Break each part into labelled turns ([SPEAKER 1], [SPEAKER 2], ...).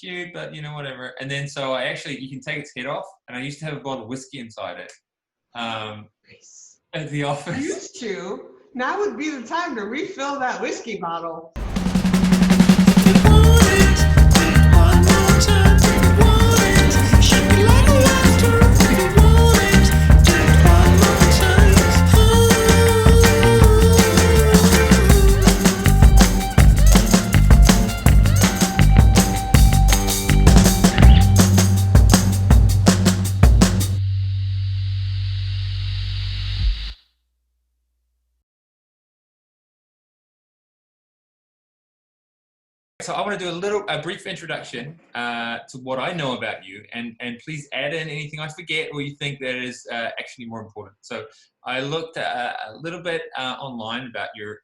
[SPEAKER 1] cute, but whatever. And then so you can take its head off, and I used to have a bottle of whiskey inside it.
[SPEAKER 2] Nice.
[SPEAKER 1] At the office.
[SPEAKER 2] Used to. Now would be the time to refill that whiskey bottle.
[SPEAKER 1] So I want to do a brief introduction to what I know about you, and please add in anything I forget or you think that is actually more important. So I looked a little bit online about your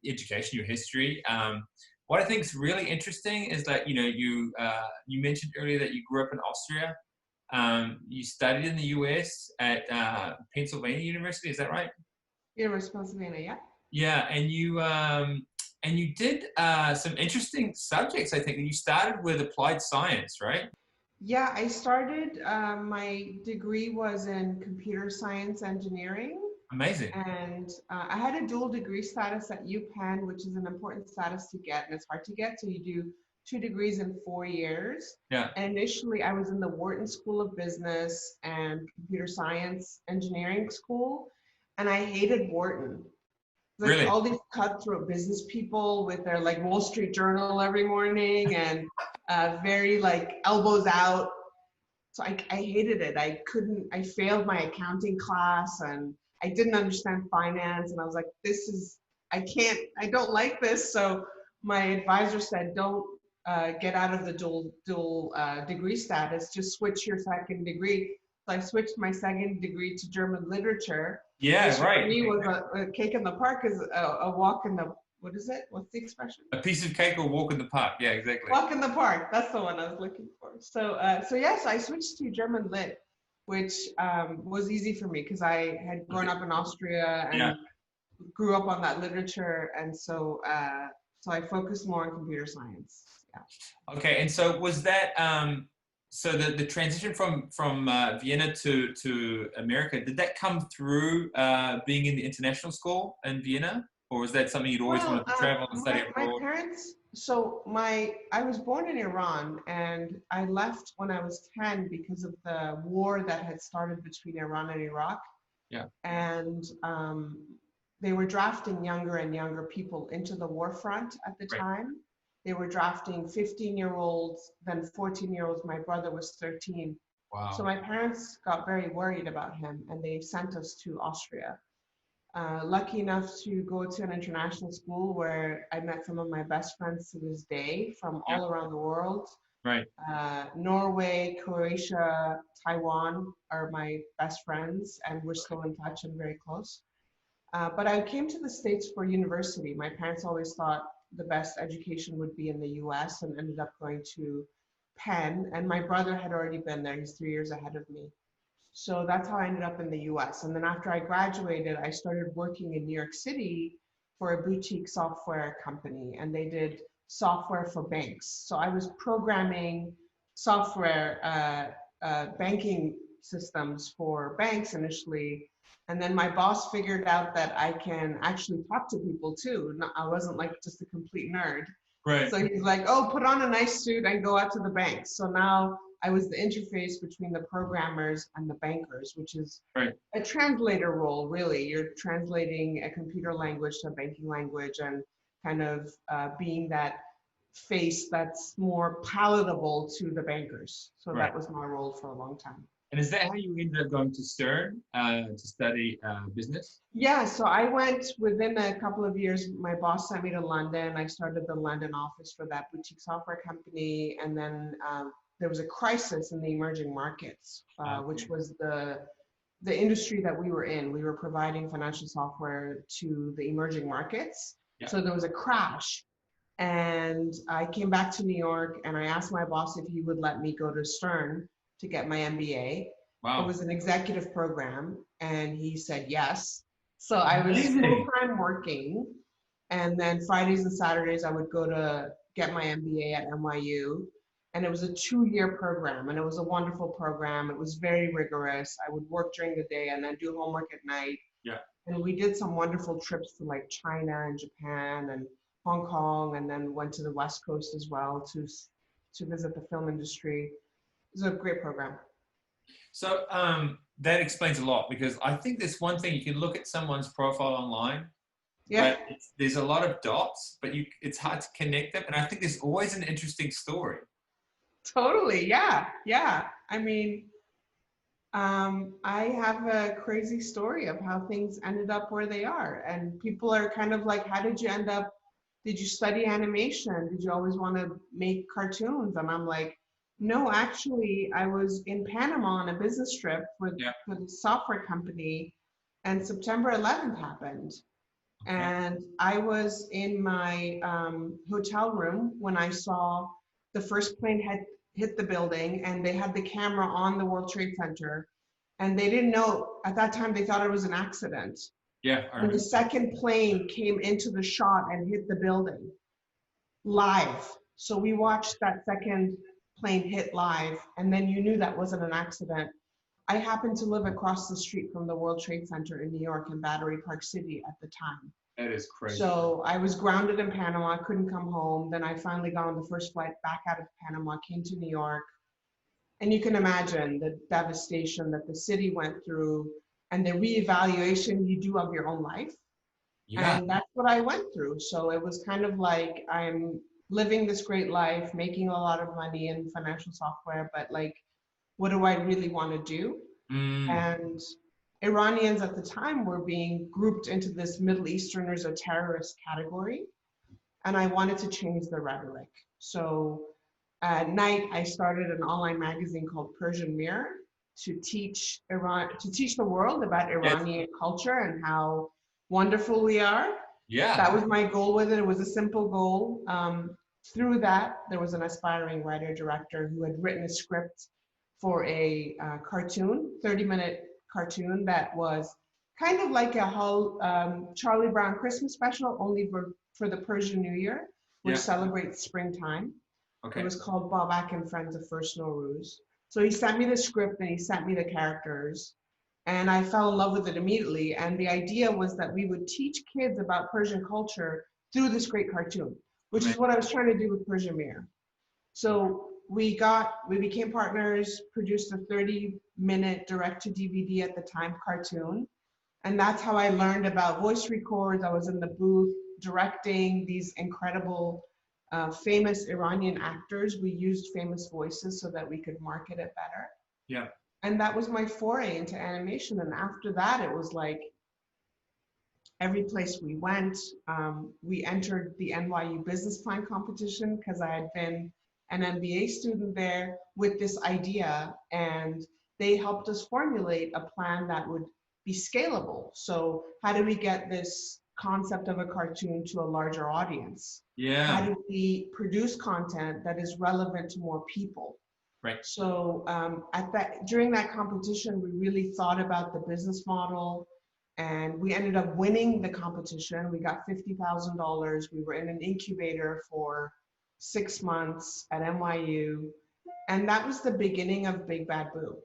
[SPEAKER 1] education, your history. What I think is really interesting is that you mentioned earlier that you grew up in Austria. You studied in the U.S. at Pennsylvania University. Is that right?
[SPEAKER 2] University of Pennsylvania, yeah.
[SPEAKER 1] Yeah, and you did some interesting subjects, I think. You started with applied science, right?
[SPEAKER 2] Yeah, I started, my degree was in computer science engineering.
[SPEAKER 1] Amazing.
[SPEAKER 2] And I had a dual degree status at UPenn, which is an important status to get, and it's hard to get. So you do 2 degrees in 4 years.
[SPEAKER 1] Yeah.
[SPEAKER 2] And initially I was in the Wharton School of Business and Computer Science Engineering School, and I hated Wharton. Like
[SPEAKER 1] Really?
[SPEAKER 2] all these cutthroat business people with their like Wall Street Journal every morning and very like elbows out. So I hated it. I failed my accounting class and I didn't understand finance. And I was like, I don't like this. So my advisor said, don't get out of the dual degree status, just switch your second degree. So I switched my second degree to German literature.
[SPEAKER 1] Yeah,
[SPEAKER 2] which
[SPEAKER 1] right.
[SPEAKER 2] For me was a cake in the park, is a walk in the, what is it? What's the expression?
[SPEAKER 1] A piece of cake or walk in the park. Yeah, exactly.
[SPEAKER 2] Walk in the park. That's the one I was looking for. So yes, I switched to German lit, which was easy for me because I had grown up in Austria and grew up on that literature, and so I focused more on computer science. Yeah.
[SPEAKER 1] Okay, and so was that so the transition from Vienna to America, did that come through being in the international school in Vienna, or was that something you'd always wanted to travel and study abroad?
[SPEAKER 2] My parents. I was born in Iran, and I left when I was 10 because of the war that had started between Iran and Iraq.
[SPEAKER 1] Yeah.
[SPEAKER 2] And they were drafting younger and younger people into the war front at the time. They were drafting 15-year-olds, then 14-year-olds. My brother was 13.
[SPEAKER 1] Wow.
[SPEAKER 2] So my parents got very worried about him, and they sent us to Austria. Lucky enough to go to an international school where I met some of my best friends to this day from all around the world.
[SPEAKER 1] Right.
[SPEAKER 2] Norway, Croatia, Taiwan are my best friends, and we're still in touch and very close. But I came to the States for university. My parents always thought the best education would be in the US, and ended up going to Penn. And my brother had already been there. He's 3 years ahead of me. So that's how I ended up in the US. And then after I graduated, I started working in New York City for a boutique software company, and they did software for banks. So I was programming software, banking systems for banks initially. And then my boss figured out that I can actually talk to people too. I wasn't like just a complete nerd.
[SPEAKER 1] Right.
[SPEAKER 2] So he's like, oh, put on a nice suit and go out to the banks. So now I was the interface between the programmers and the bankers, which is a translator role, really. You're translating a computer language to a banking language and kind of being that face that's more palatable to the bankers. So that was my role for a long time.
[SPEAKER 1] And is that how you ended up going to Stern to study business? Yeah,
[SPEAKER 2] so I went within a couple of years. My boss sent me to London. I started the London office for that boutique software company. And then there was a crisis in the emerging markets, which was the industry that we were in. We were providing financial software to the emerging markets. Yeah. So there was a crash. And I came back to New York, and I asked my boss if he would let me go to Stern to get my MBA. Wow. It was an executive program, and he said yes. So I was full-time working, and then Fridays and Saturdays I would go to get my MBA at NYU. And it was a 2-year program, and it was a wonderful program. It was very rigorous. I would work during the day and then do homework at night.
[SPEAKER 1] Yeah.
[SPEAKER 2] And we did some wonderful trips to like China and Japan and Hong Kong, and then went to the West Coast as well to visit the film industry. It was a great program.
[SPEAKER 1] So that explains a lot, because I think there's one thing, you can look at someone's profile online,
[SPEAKER 2] Yeah,
[SPEAKER 1] but there's a lot of dots, but it's hard to connect them. And I think there's always an interesting story.
[SPEAKER 2] totally. Yeah, yeah. I mean, I have a crazy story of how things ended up where they are. And people are kind of like, how did you end up? Did you study animation? Did you always want to make cartoons? And I'm like, no, actually, I was in Panama on a business trip
[SPEAKER 1] Yeah.
[SPEAKER 2] for the software company, and September 11th happened.
[SPEAKER 1] Okay.
[SPEAKER 2] And I was in my hotel room when I saw the first plane had hit the building, and they had the camera on the World Trade Center. And they didn't know, at that time, they thought it was an accident.
[SPEAKER 1] Yeah.
[SPEAKER 2] And the second plane came into the shot and hit the building live. So we watched that second plane hit live, and then you knew that wasn't an accident. I happened to live across the street from the World Trade Center in New York, in Battery Park City at the time.
[SPEAKER 1] That is crazy.
[SPEAKER 2] So I was grounded in Panama, couldn't come home. Then I finally got on the first flight back out of Panama, came to New York. And you can imagine the devastation that the city went through and the reevaluation you do of your own life.
[SPEAKER 1] Yeah.
[SPEAKER 2] And that's what I went through. So it was kind of like, I'm living this great life, making a lot of money in financial software, but like, what do I really want to do? And Iranians at the time were being grouped into this Middle Easterners or terrorist category. And I wanted to change the rhetoric. So at night, I started an online magazine called Persian Mirror to teach the world about Iranian culture and how wonderful we are.
[SPEAKER 1] Yeah.
[SPEAKER 2] That was my goal with it. It was a simple goal. Through that, there was an aspiring writer-director who had written a script for a cartoon, 30-minute cartoon that was kind of like a whole Charlie Brown Christmas special, only for the Persian New Year, which celebrates springtime.
[SPEAKER 1] Okay.
[SPEAKER 2] It was called Babak and Friends of First Nowruz. So he sent me the script and he sent me the characters, and I fell in love with it immediately. And the idea was that we would teach kids about Persian culture through this great cartoon, which is what I was trying to do with Persian Mirror. So we became partners, produced a 30-minute direct-to-DVD at the time cartoon. And that's how I learned about voice records. I was in the booth directing these incredible, famous Iranian actors. We used famous voices so that we could market it better.
[SPEAKER 1] Yeah.
[SPEAKER 2] And that was my foray into animation. And after that, it was like every place we went, we entered the NYU business plan competition because I had been an MBA student there with this idea, and they helped us formulate a plan that would be scalable. So how do we get this concept of a cartoon to a larger audience?
[SPEAKER 1] Yeah.
[SPEAKER 2] How do we produce content that is relevant to more people?
[SPEAKER 1] Right.
[SPEAKER 2] So during that competition, we really thought about the business model, and we ended up winning the competition. We got $50,000. We were in an incubator for 6 months at NYU, and that was the beginning of Big Bad Boo.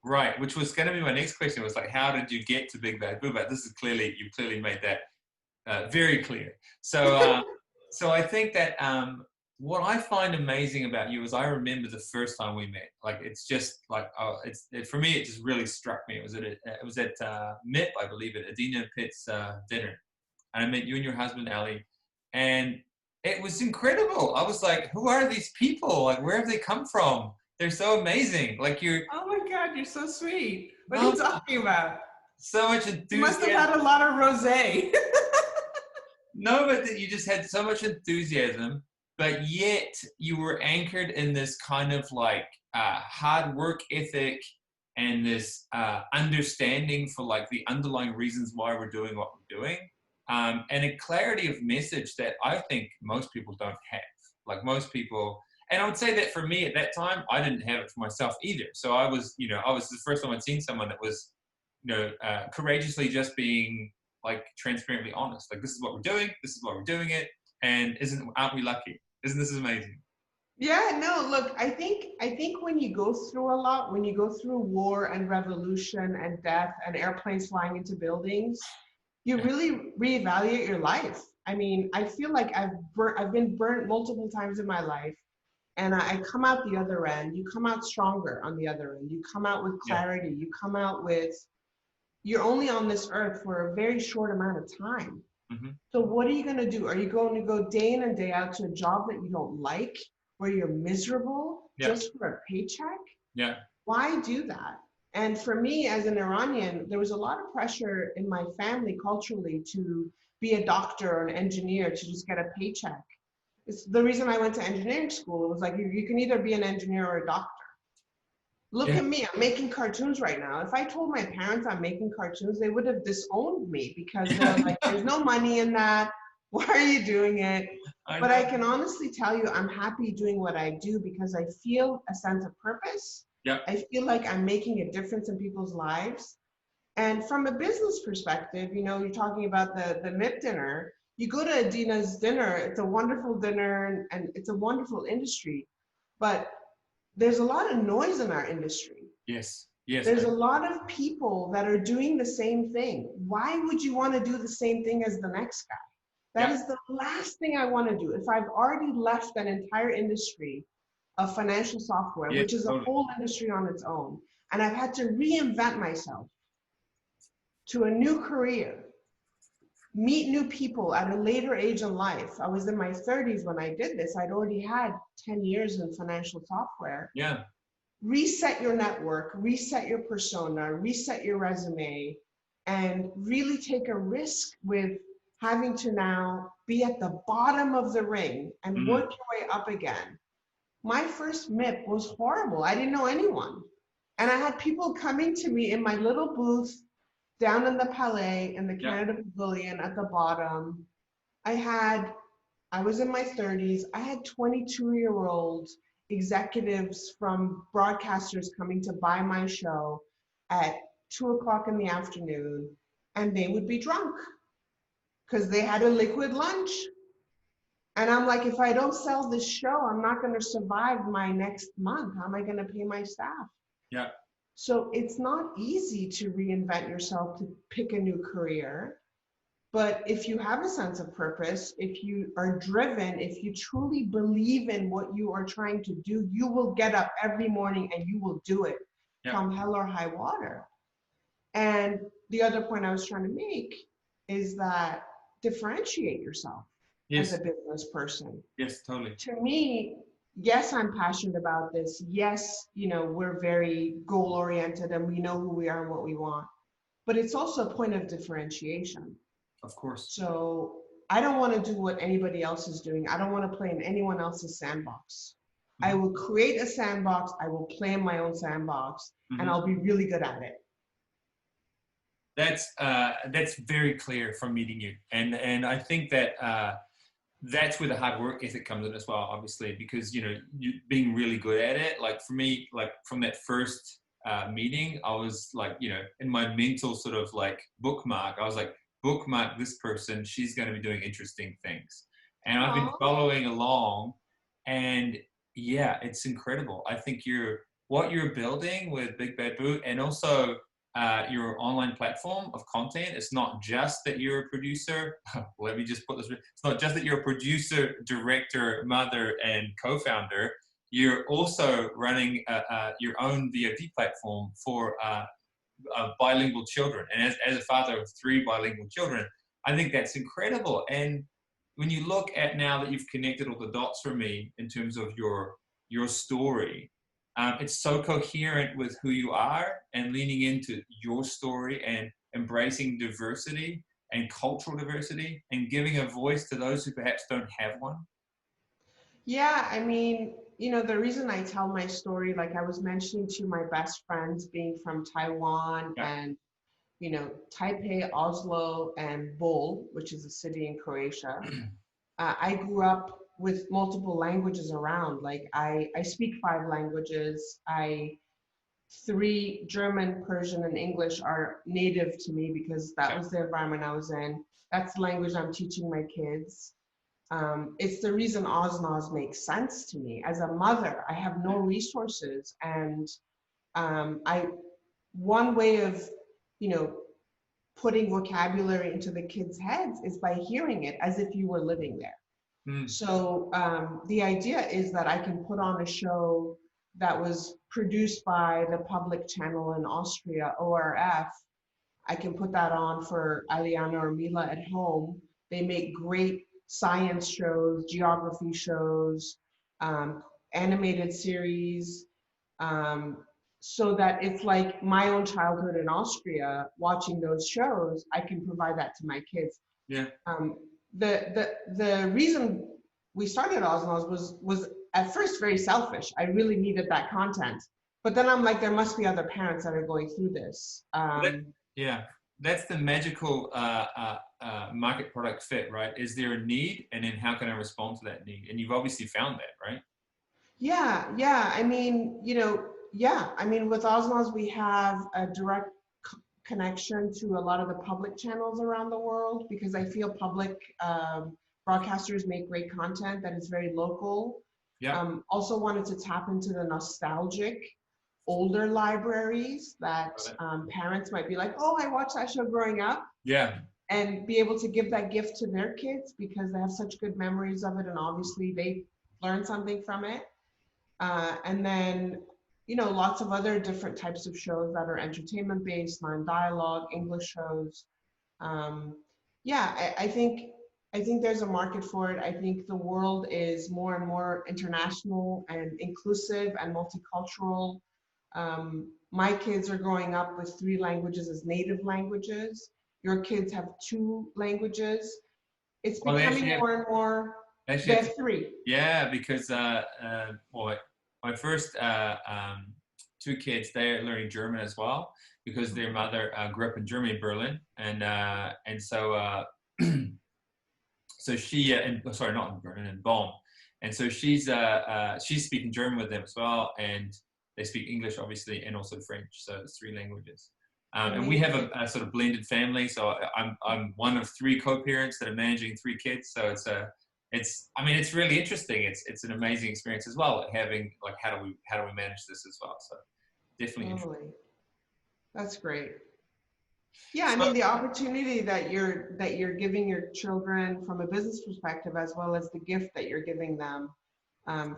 [SPEAKER 1] Right, which was going to be my next question, was like, how did you get to Big Bad Boo? But this is you clearly made that very clear. So, so I think that what I find amazing about you is I remember the first time we met. Like, it's just like, for me, it just really struck me. It was at MIP, I believe, at Adina Pitt's dinner, and I met you and your husband Ali, and it was incredible. I was like, who are these people? Like, where have they come from? They're so amazing. Like, you're...
[SPEAKER 2] Oh my God, you're so sweet. What are you talking about?
[SPEAKER 1] So much enthusiasm.
[SPEAKER 2] You must have had a lot of rosé.
[SPEAKER 1] No, but you just had so much enthusiasm, but yet you were anchored in this kind of like hard work ethic and this understanding for like the underlying reasons why we're doing what we're doing. And a clarity of message that I think most people don't have. Like, most people... And I would say that for me at that time, I didn't have it for myself either. So I was the first time I'd seen someone that was, courageously just being like transparently honest. Like, this is what we're doing. This is why we're doing it. And aren't we lucky? Isn't this amazing?
[SPEAKER 2] Yeah, no, look, I think when you go through a lot, when you go through war and revolution and death and airplanes flying into buildings, you
[SPEAKER 1] Yeah.
[SPEAKER 2] really reevaluate your life. I mean, I feel like I've been burnt multiple times in my life, and I come out the other end. You come out stronger on the other end. You come out with
[SPEAKER 1] Yeah.
[SPEAKER 2] clarity. You come out with, you're only on this earth for a very short amount of time.
[SPEAKER 1] Hmm.
[SPEAKER 2] So what are you going to do? Are you going to go day in and day out to a job that you don't like, where you're miserable
[SPEAKER 1] Yeah.
[SPEAKER 2] just for a paycheck?
[SPEAKER 1] Yeah.
[SPEAKER 2] Why do that? And for me as an Iranian, there was a lot of pressure in my family culturally to be a doctor or an engineer to just get a paycheck. It's the reason I went to engineering school. It was like you can either be an engineer or a doctor. Look
[SPEAKER 1] Yeah.
[SPEAKER 2] at me, I'm making cartoons right now. If I told my parents I'm making cartoons, they would have disowned me because they're like, there's no money in that. Why are you doing it?
[SPEAKER 1] I
[SPEAKER 2] But I
[SPEAKER 1] know.
[SPEAKER 2] can honestly tell you, I'm happy doing what I do because I feel a sense of purpose.
[SPEAKER 1] Yeah.
[SPEAKER 2] I feel like I'm making a difference in people's lives. And from a business perspective, you're talking about the MIP dinner. You go to Adina's dinner, it's a wonderful dinner and it's a wonderful industry. But there's a lot of noise in our industry.
[SPEAKER 1] Yes. Yes.
[SPEAKER 2] There's a lot of people that are doing the same thing. Why would you want to do the same thing as the next guy? That
[SPEAKER 1] Yeah.
[SPEAKER 2] is the last thing I want to do. If I've already left an entire industry of financial software,
[SPEAKER 1] Yes.
[SPEAKER 2] which is a
[SPEAKER 1] Totally.
[SPEAKER 2] whole industry on its own, and I've had to reinvent myself to a new career, meet new people at a later age in life. I was in my 30s when I did this. I'd already had 10 years in financial software.
[SPEAKER 1] Yeah.
[SPEAKER 2] Reset your network, reset your persona, reset your resume, and really take a risk with having to now be at the bottom of the ring and
[SPEAKER 1] Mm.
[SPEAKER 2] work your way up again. My first MIP was horrible. I didn't know anyone. And I had people coming to me in my little booth down in the Palais in the
[SPEAKER 1] Yeah.
[SPEAKER 2] Canada Pavilion at the bottom. I had I was in my 30s. I had 22-year-old executives from broadcasters coming to buy my show at 2 o'clock in the afternoon, and they would be drunk because they had a liquid lunch. And I'm like, if I don't sell this show, I'm not going to survive my next month. How am I going to pay my staff?
[SPEAKER 1] Yeah.
[SPEAKER 2] So it's not easy to reinvent yourself, to pick a new career. But if you have a sense of purpose, if you are driven, if you truly believe in what you are trying to do, you will get up every morning and you will do it,
[SPEAKER 1] Yeah.
[SPEAKER 2] come hell or high water. And the other point I was trying to make is that differentiate yourself as a
[SPEAKER 1] Yes.
[SPEAKER 2] business person.
[SPEAKER 1] Yes. Totally.
[SPEAKER 2] To me, yes, I'm passionate about this. Yes, we're very goal oriented and we know who we are and what we want. But it's also a point of differentiation.
[SPEAKER 1] Of course.
[SPEAKER 2] So I don't want to do what anybody else is doing. I don't want to play in anyone else's sandbox. I
[SPEAKER 1] Mhm.
[SPEAKER 2] will create a sandbox. I will play in my own sandbox, and
[SPEAKER 1] Mhm.
[SPEAKER 2] I'll be really good at it.
[SPEAKER 1] That's very clear from meeting you, and I think that that's where the hard work ethic comes in as well, obviously, because you being really good at it. Like for me, like from that first meeting, I was like, in my mental sort of like bookmark, I was like, bookmark this person. She's going to be doing interesting things, and I've been
[SPEAKER 2] Oh,
[SPEAKER 1] following along, and yeah, it's incredible. I think what you're building with Big Bad Boot, and also your online platform of content. It's not just that you're a producer. Let me just put this. It's not just that you're a producer, director, mother, and co-founder. You're also running your own VOD platform for bilingual children. And as a father of 3 bilingual children, I think that's incredible. And when you look at now that you've connected all the dots for me in terms of your story, it's so coherent with who you are and leaning into your story and embracing diversity and cultural diversity and giving a voice to those who perhaps don't have one.
[SPEAKER 2] yeah. I mean, the reason I tell my story, like I was mentioning to my best friends being from Taiwan
[SPEAKER 1] Yeah.
[SPEAKER 2] and, Taipei, Oslo, and Bol, which is a city in Croatia. I grew up with multiple languages around. Like I speak 5 languages. 3 German, Persian, and English are native to me because that
[SPEAKER 1] Okay.
[SPEAKER 2] was the environment I was in. That's the language I'm teaching my kids. It's the reason Oznoz makes sense to me. As a mother, I have no resources, and I one way of, you know, putting vocabulary into the kids' heads is by hearing it as if you were living there.
[SPEAKER 1] Mm.
[SPEAKER 2] So the idea is that I can put on a show that was produced by the public channel in Austria, ORF. I can put that on for Aliana or Mila at home. They make great science shows, geography shows, um, animated series, um, so that it's like my own childhood in Austria, watching those shows, I can provide that to my kids.
[SPEAKER 1] Yeah.
[SPEAKER 2] The reason we started Osnos was at first very selfish. I really needed that content, but then I'm like, there must be other parents that are going through this.
[SPEAKER 1] Yeah, that's the magical market product fit, right? Is there a need, and then how can I respond to that need? And you've obviously found that, right?
[SPEAKER 2] Yeah. I mean, you know, yeah. I mean, with Osnos, we have a direct connection to a lot of the public channels around the world, because I feel public broadcasters make great content that is very local.
[SPEAKER 1] Yeah.
[SPEAKER 2] Also wanted to tap into the nostalgic older libraries that parents might be like, oh, I watched that show growing up.
[SPEAKER 1] Yeah.
[SPEAKER 2] And be able to give that gift to their kids because they have such good memories of it, and obviously they learn something from it. And then, you know, lots of other different types of shows that are entertainment based, non-dialogue, English shows. Yeah, I think there's a market for it. I think the world is more and more international and inclusive and multicultural. My kids are growing up with 3 languages as native languages. Your kids have 2 languages. It's becoming more and more. They have 3.
[SPEAKER 1] Yeah, because well, my first 2 kids, they're learning German as well because their mother grew up in Germany, Berlin, and so so she sorry, not in Berlin, in Bonn, and so she's speaking German with them as well, and they speak English obviously and also French, so it's 3 languages. And we have a sort of blended family, so I'm one of 3 co-parents that are managing 3 kids, so I mean, it's really interesting. It's an amazing experience as well, having like how do we manage this as well. So definitely interesting.
[SPEAKER 2] That's great. Yeah, I mean, the opportunity that you're giving your children from a business perspective, as well as the gift that you're giving them.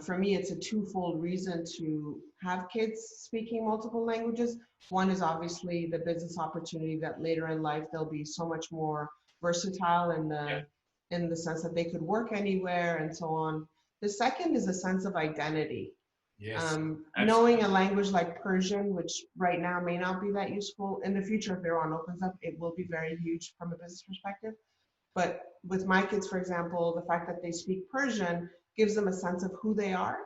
[SPEAKER 2] For me, it's a twofold reason to have kids speaking multiple languages. One is obviously the business opportunity that later in life they'll be so much more versatile in the sense that they could work anywhere and so on. The second is a sense of identity.
[SPEAKER 1] Yes.
[SPEAKER 2] Knowing a language like Persian, which right now may not be that useful, in the future, if Iran opens up, it will be very huge from a business perspective. But with my kids, for example, the fact that they speak Persian gives them a sense of who they are.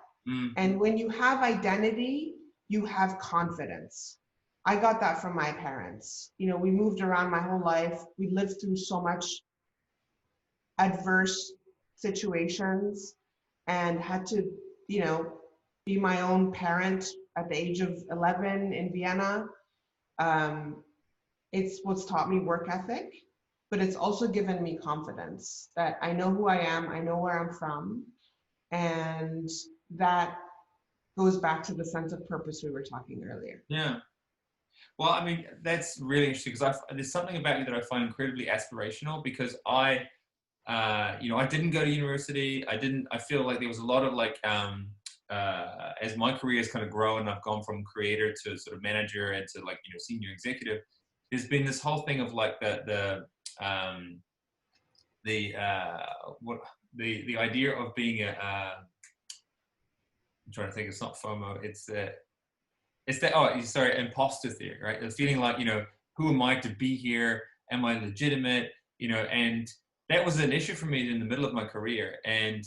[SPEAKER 2] And when you have identity, you have confidence. I got that from my parents. You know, we moved around my whole life. We lived through so much adverse situations and had to, you know, be my own parent at the age of 11 in Vienna. It's what's taught me work ethic, but it's also given me confidence that I know who I am, I know where I'm from, and that goes back to the sense of purpose we were talking earlier.
[SPEAKER 1] Yeah. Well, I mean, that's really interesting because there's something about you that I find incredibly aspirational because you know, I didn't go to university. I feel like there was a lot of like, as my career has kind of grown, I've gone from creator to sort of manager and to like, you know, senior executive. There's been this whole thing of like the idea of being I'm trying to think, it's not FOMO, it's that imposter theory, right? The feeling like, you know, who am I to be here? Am I legitimate? You know, and that was an issue for me in the middle of my career. And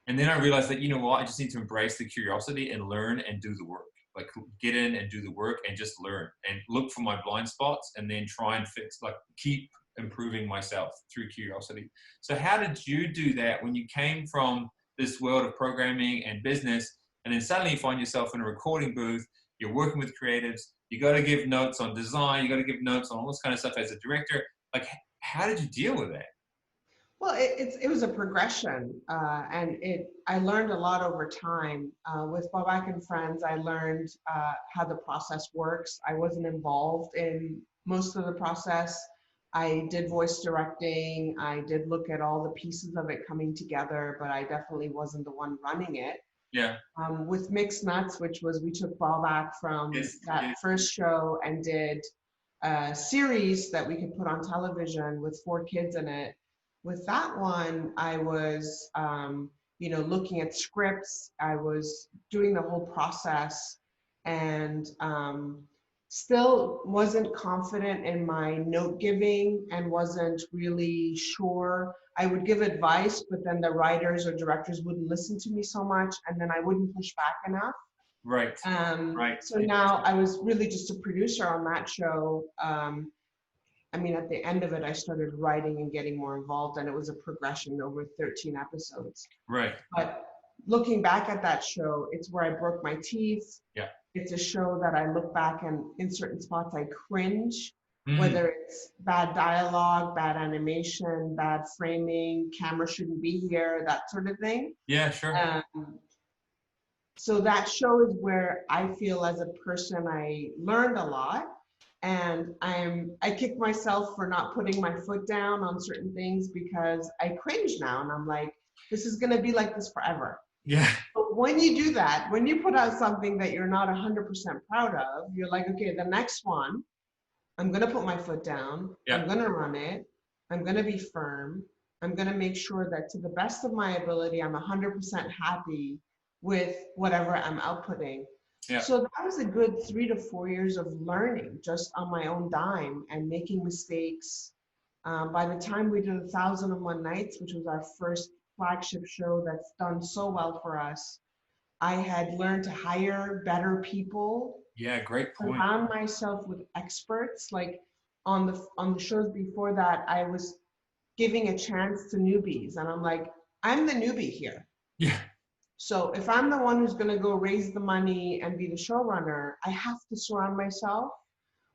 [SPEAKER 1] then I realized that, you know what, I just need to embrace the curiosity and learn and do the work. Like get in and do the work and just learn and look for my blind spots and then try and keep improving myself through curiosity. So how did you do that when you came from this world of programming and business, and then suddenly you find yourself in a recording booth, you're working with creatives, you got to give notes on design, you got to give notes on all this kind of stuff as a director. Like, how did you deal with that?
[SPEAKER 2] Well, it was a progression, and I learned a lot over time. With Babak and Friends, I learned how the process works. I wasn't involved in most of the process. I did voice directing. I did look at all the pieces of it coming together, but I definitely wasn't the one running it.
[SPEAKER 1] Yeah.
[SPEAKER 2] With Mixed Nuts, which was we took Babak from
[SPEAKER 1] Yes.
[SPEAKER 2] that
[SPEAKER 1] Yes.
[SPEAKER 2] first show and did a series that we could put on television with 4 kids in it. With that one, I was, looking at scripts. I was doing the whole process, and still wasn't confident in my note giving and wasn't really sure. I would give advice, but then the writers or directors wouldn't listen to me so much, and then I wouldn't push back enough.
[SPEAKER 1] Right. Right.
[SPEAKER 2] So now I was really just a producer on that show. At the end of it, I started writing and getting more involved, and it was a progression over 13 episodes.
[SPEAKER 1] Right.
[SPEAKER 2] But looking back at that show, it's where I broke my teeth.
[SPEAKER 1] Yeah.
[SPEAKER 2] It's a show that I look back and in certain spots I cringe,
[SPEAKER 1] Mhm.
[SPEAKER 2] whether it's bad dialogue, bad animation, bad framing, camera shouldn't be here, that sort of thing.
[SPEAKER 1] Yeah, sure.
[SPEAKER 2] So that show is where I feel as a person I learned a lot, and I kick myself for not putting my foot down on certain things because I cringe now and I'm like, this is gonna be like this forever.
[SPEAKER 1] Yeah.
[SPEAKER 2] But when you do that, when you put out something that you're not 100% proud of, you're like, okay, the next one, I'm gonna put my foot down,
[SPEAKER 1] Yeah.
[SPEAKER 2] I'm gonna run it, I'm gonna be firm, I'm gonna make sure that to the best of my ability, I'm 100% happy with whatever I'm outputting.
[SPEAKER 1] Yeah.
[SPEAKER 2] So that was a good 3 to 4 years of learning just on my own dime and making mistakes. By the time we did 1001 Nights, which was our first flagship show that's done so well for us, I had learned to hire better people.
[SPEAKER 1] Yeah, great point.
[SPEAKER 2] Surround myself with experts. Like on the shows before that, I was giving a chance to newbies, and I'm like, I'm the newbie here.
[SPEAKER 1] Yeah.
[SPEAKER 2] So if I'm the one who's going to go raise the money and be the showrunner, I have to surround myself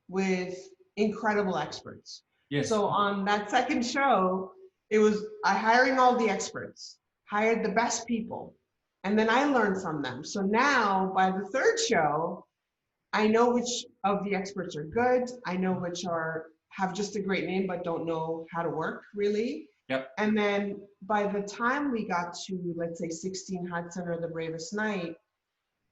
[SPEAKER 2] with incredible experts.
[SPEAKER 1] Yes.
[SPEAKER 2] So on that second show, it was I hiring all the experts, hired the best people, and then I learned from them. So now by the third show, I know which of the experts are good. I know which have just a great name but don't know how to work really.
[SPEAKER 1] Yep.
[SPEAKER 2] And then by the time we got to, let's say, 16 Hudson or The Bravest Knight,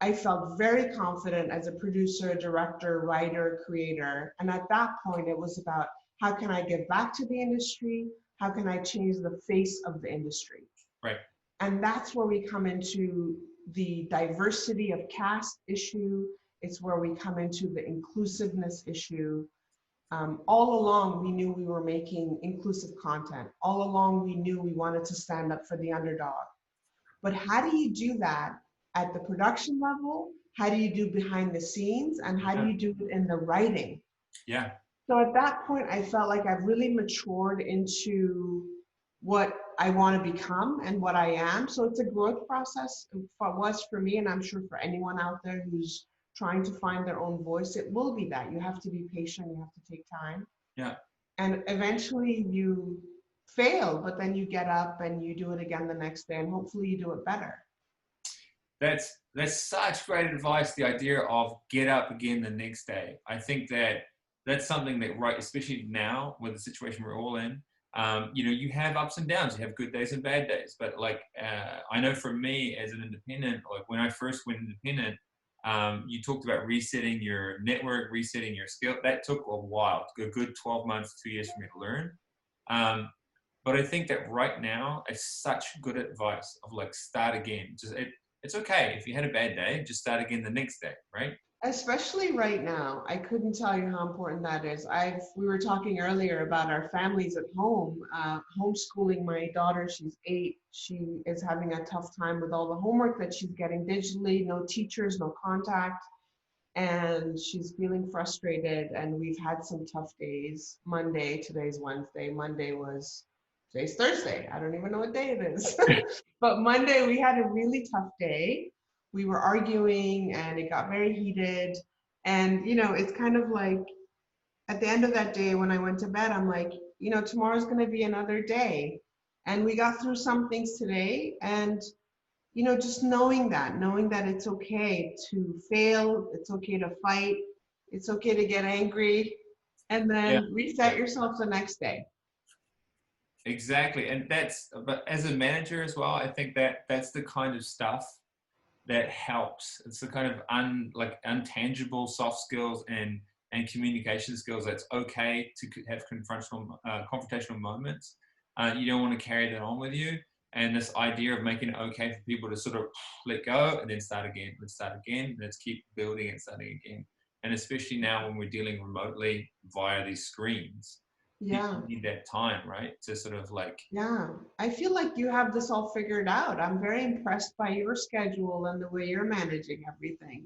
[SPEAKER 2] I felt very confident as a producer, director, writer, creator. And at that point, it was about how can I give back to the industry? How can I change the face of the industry?
[SPEAKER 1] Right.
[SPEAKER 2] And that's where we come into the diversity of cast issue. It's where we come into the inclusiveness issue. All along, we knew we were making inclusive content. All along, we knew we wanted to stand up for the underdog. But how do you do that at the production level? How do you do behind the scenes? And how do you do it in the writing?
[SPEAKER 1] Yeah.
[SPEAKER 2] So at that point, I felt like I've really matured into what I want to become and what I am. So it's a growth process. It was for me, and I'm sure for anyone out there who's trying to find their own voice, it will be that. You have to be patient, you have to take time.
[SPEAKER 1] Yeah.
[SPEAKER 2] And eventually you fail, but then you get up and you do it again the next day, and hopefully you do it better.
[SPEAKER 1] That's such great advice, the idea of get up again the next day. I think that's something that, right, especially now with the situation we're all in, you have ups and downs, you have good days and bad days. But I know for me as an independent, like when I first went independent, you talked about resetting your network, resetting your skill. That took a while, a good 12 months, 2 years for me to learn. But I think that right now it's such good advice of start again. It's okay if you had a bad day, just start again the next day, right?
[SPEAKER 2] Especially right now, I couldn't tell you how important that is. We were talking earlier about our families at home, homeschooling my daughter. She's 8. She is having a tough time with all the homework that she's getting digitally, no teachers, no contact, and she's feeling frustrated. And we've had some tough days. Today's Wednesday. Today's Thursday. I don't even know what day it is. But Monday, we had a really tough day. We were arguing and it got very heated. And, it's kind of like at the end of that day when I went to bed, I'm like, tomorrow's going to be another day. And we got through some things today, and you know, just knowing that it's okay to fail, it's okay to fight, it's okay to get angry, and
[SPEAKER 1] Yeah.
[SPEAKER 2] then reset yourself the next day.
[SPEAKER 1] Exactly. And but as a manager as well, I think that that's the kind of stuff that helps. It's the kind of untangible soft skills and communication skills that's okay to have confrontational moments. You don't want to carry that on with you. And this idea of making it okay for people to sort of let go and then start again, let's start again, let's keep building and starting again. And especially now when we're dealing remotely via these screens,
[SPEAKER 2] Yeah.
[SPEAKER 1] people need that time, right? To sort of like,
[SPEAKER 2] Yeah, I feel like you have this all figured out. I'm very impressed by your schedule and the way you're managing everything.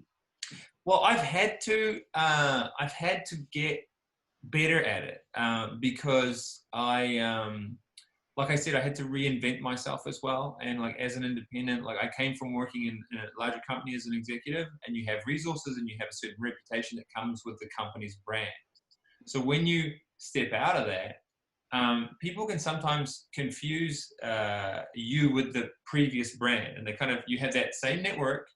[SPEAKER 1] well, I've had to get better at it because like I said, I had to reinvent myself as well. And like as an independent, like I came from working in a larger company as an executive, and you have resources and you have a certain reputation that comes with the company's brand. So when you step out of that, people can sometimes confuse you with the previous brand, and you have that same network,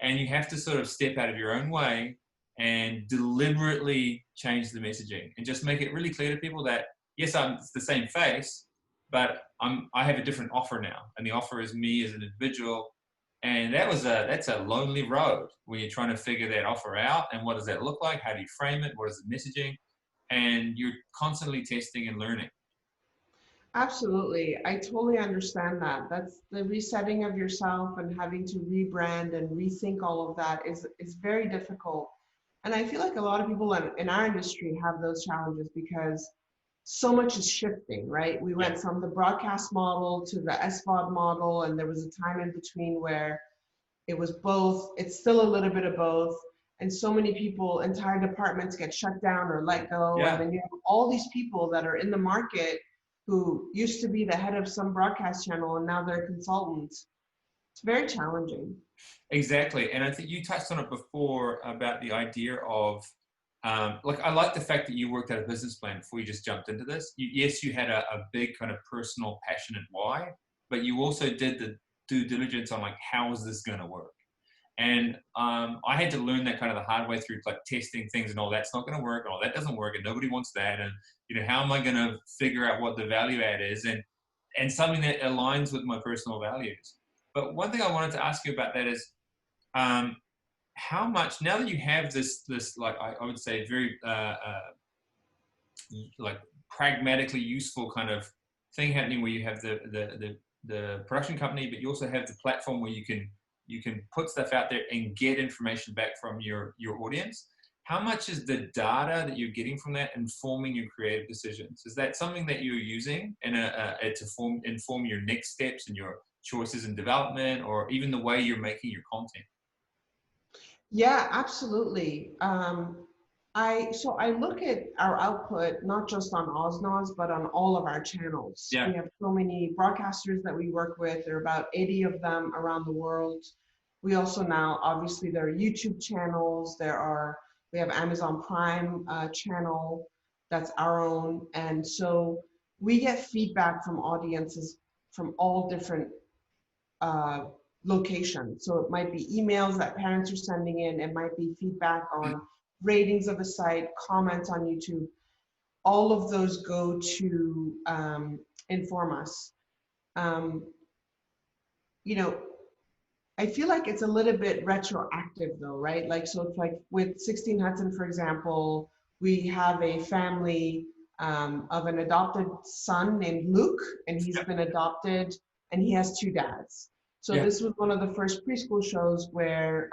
[SPEAKER 1] and you have to sort of step out of your own way and deliberately change the messaging and just make it really clear to people that yes, it's the same face, but I have a different offer now, and the offer is me as an individual. And that's a lonely road when you're trying to figure that offer out, and what does that look like? How do you frame it? What is the messaging? And you're constantly testing and learning.
[SPEAKER 2] Absolutely. I totally understand that. That's the resetting of yourself and having to rebrand and rethink all of that is very difficult. And I feel like a lot of people in our industry have those challenges because so much is shifting, right? We
[SPEAKER 1] Yeah.
[SPEAKER 2] went from the broadcast model to the SVOD model, and there was a time in between where it was both. It's still a little bit of both. And so many people, entire departments get shut down or let go. And
[SPEAKER 1] Yeah.
[SPEAKER 2] then you have all these people that are in the market who used to be the head of some broadcast channel and now they're consultants. It's very challenging.
[SPEAKER 1] Exactly. And I think you touched on it before about the idea of, like, I like the fact that you worked out a business plan before you just jumped into this. Yes, you had a big kind of personal, passionate why, but you also did the due diligence on like, how is this going to work? And I had to learn that kind of the hard way through like testing things and all that's not going to work, and all that doesn't work, and nobody wants that. And you know, how am I going to figure out what the value add is, and something that aligns with my personal values. But one thing I wanted to ask you about that is, um, how much now that you have this like I would say very like pragmatically useful kind of thing happening, where you have the production company, but you also have the platform where you can put stuff out there and get information back from your audience. How much is the data that you're getting from that informing your creative decisions? Is that something that you're using to inform your next steps and your choices in development, or even the way you're making your content?
[SPEAKER 2] Yeah, absolutely. So I look at our output not just on Oznoz, but on all of our channels.
[SPEAKER 1] Yeah.
[SPEAKER 2] We have so many broadcasters that we work with. There are about 80 of them around the world. We also now, obviously, there are YouTube channels. We have Amazon Prime channel that's our own, and so we get feedback from audiences from all different uh, location. So it might be emails that parents are sending in, it might be feedback on ratings of a site, comments on YouTube. All of those go to inform us. Um, you know, I feel like it's a little bit retroactive though, right? Like, so it's like with 16 Hudson, for example, we have a family of an adopted son named Luke, and he's
[SPEAKER 1] Yeah.
[SPEAKER 2] been adopted and he has two dads. So
[SPEAKER 1] Yeah.
[SPEAKER 2] this was one of the first preschool shows where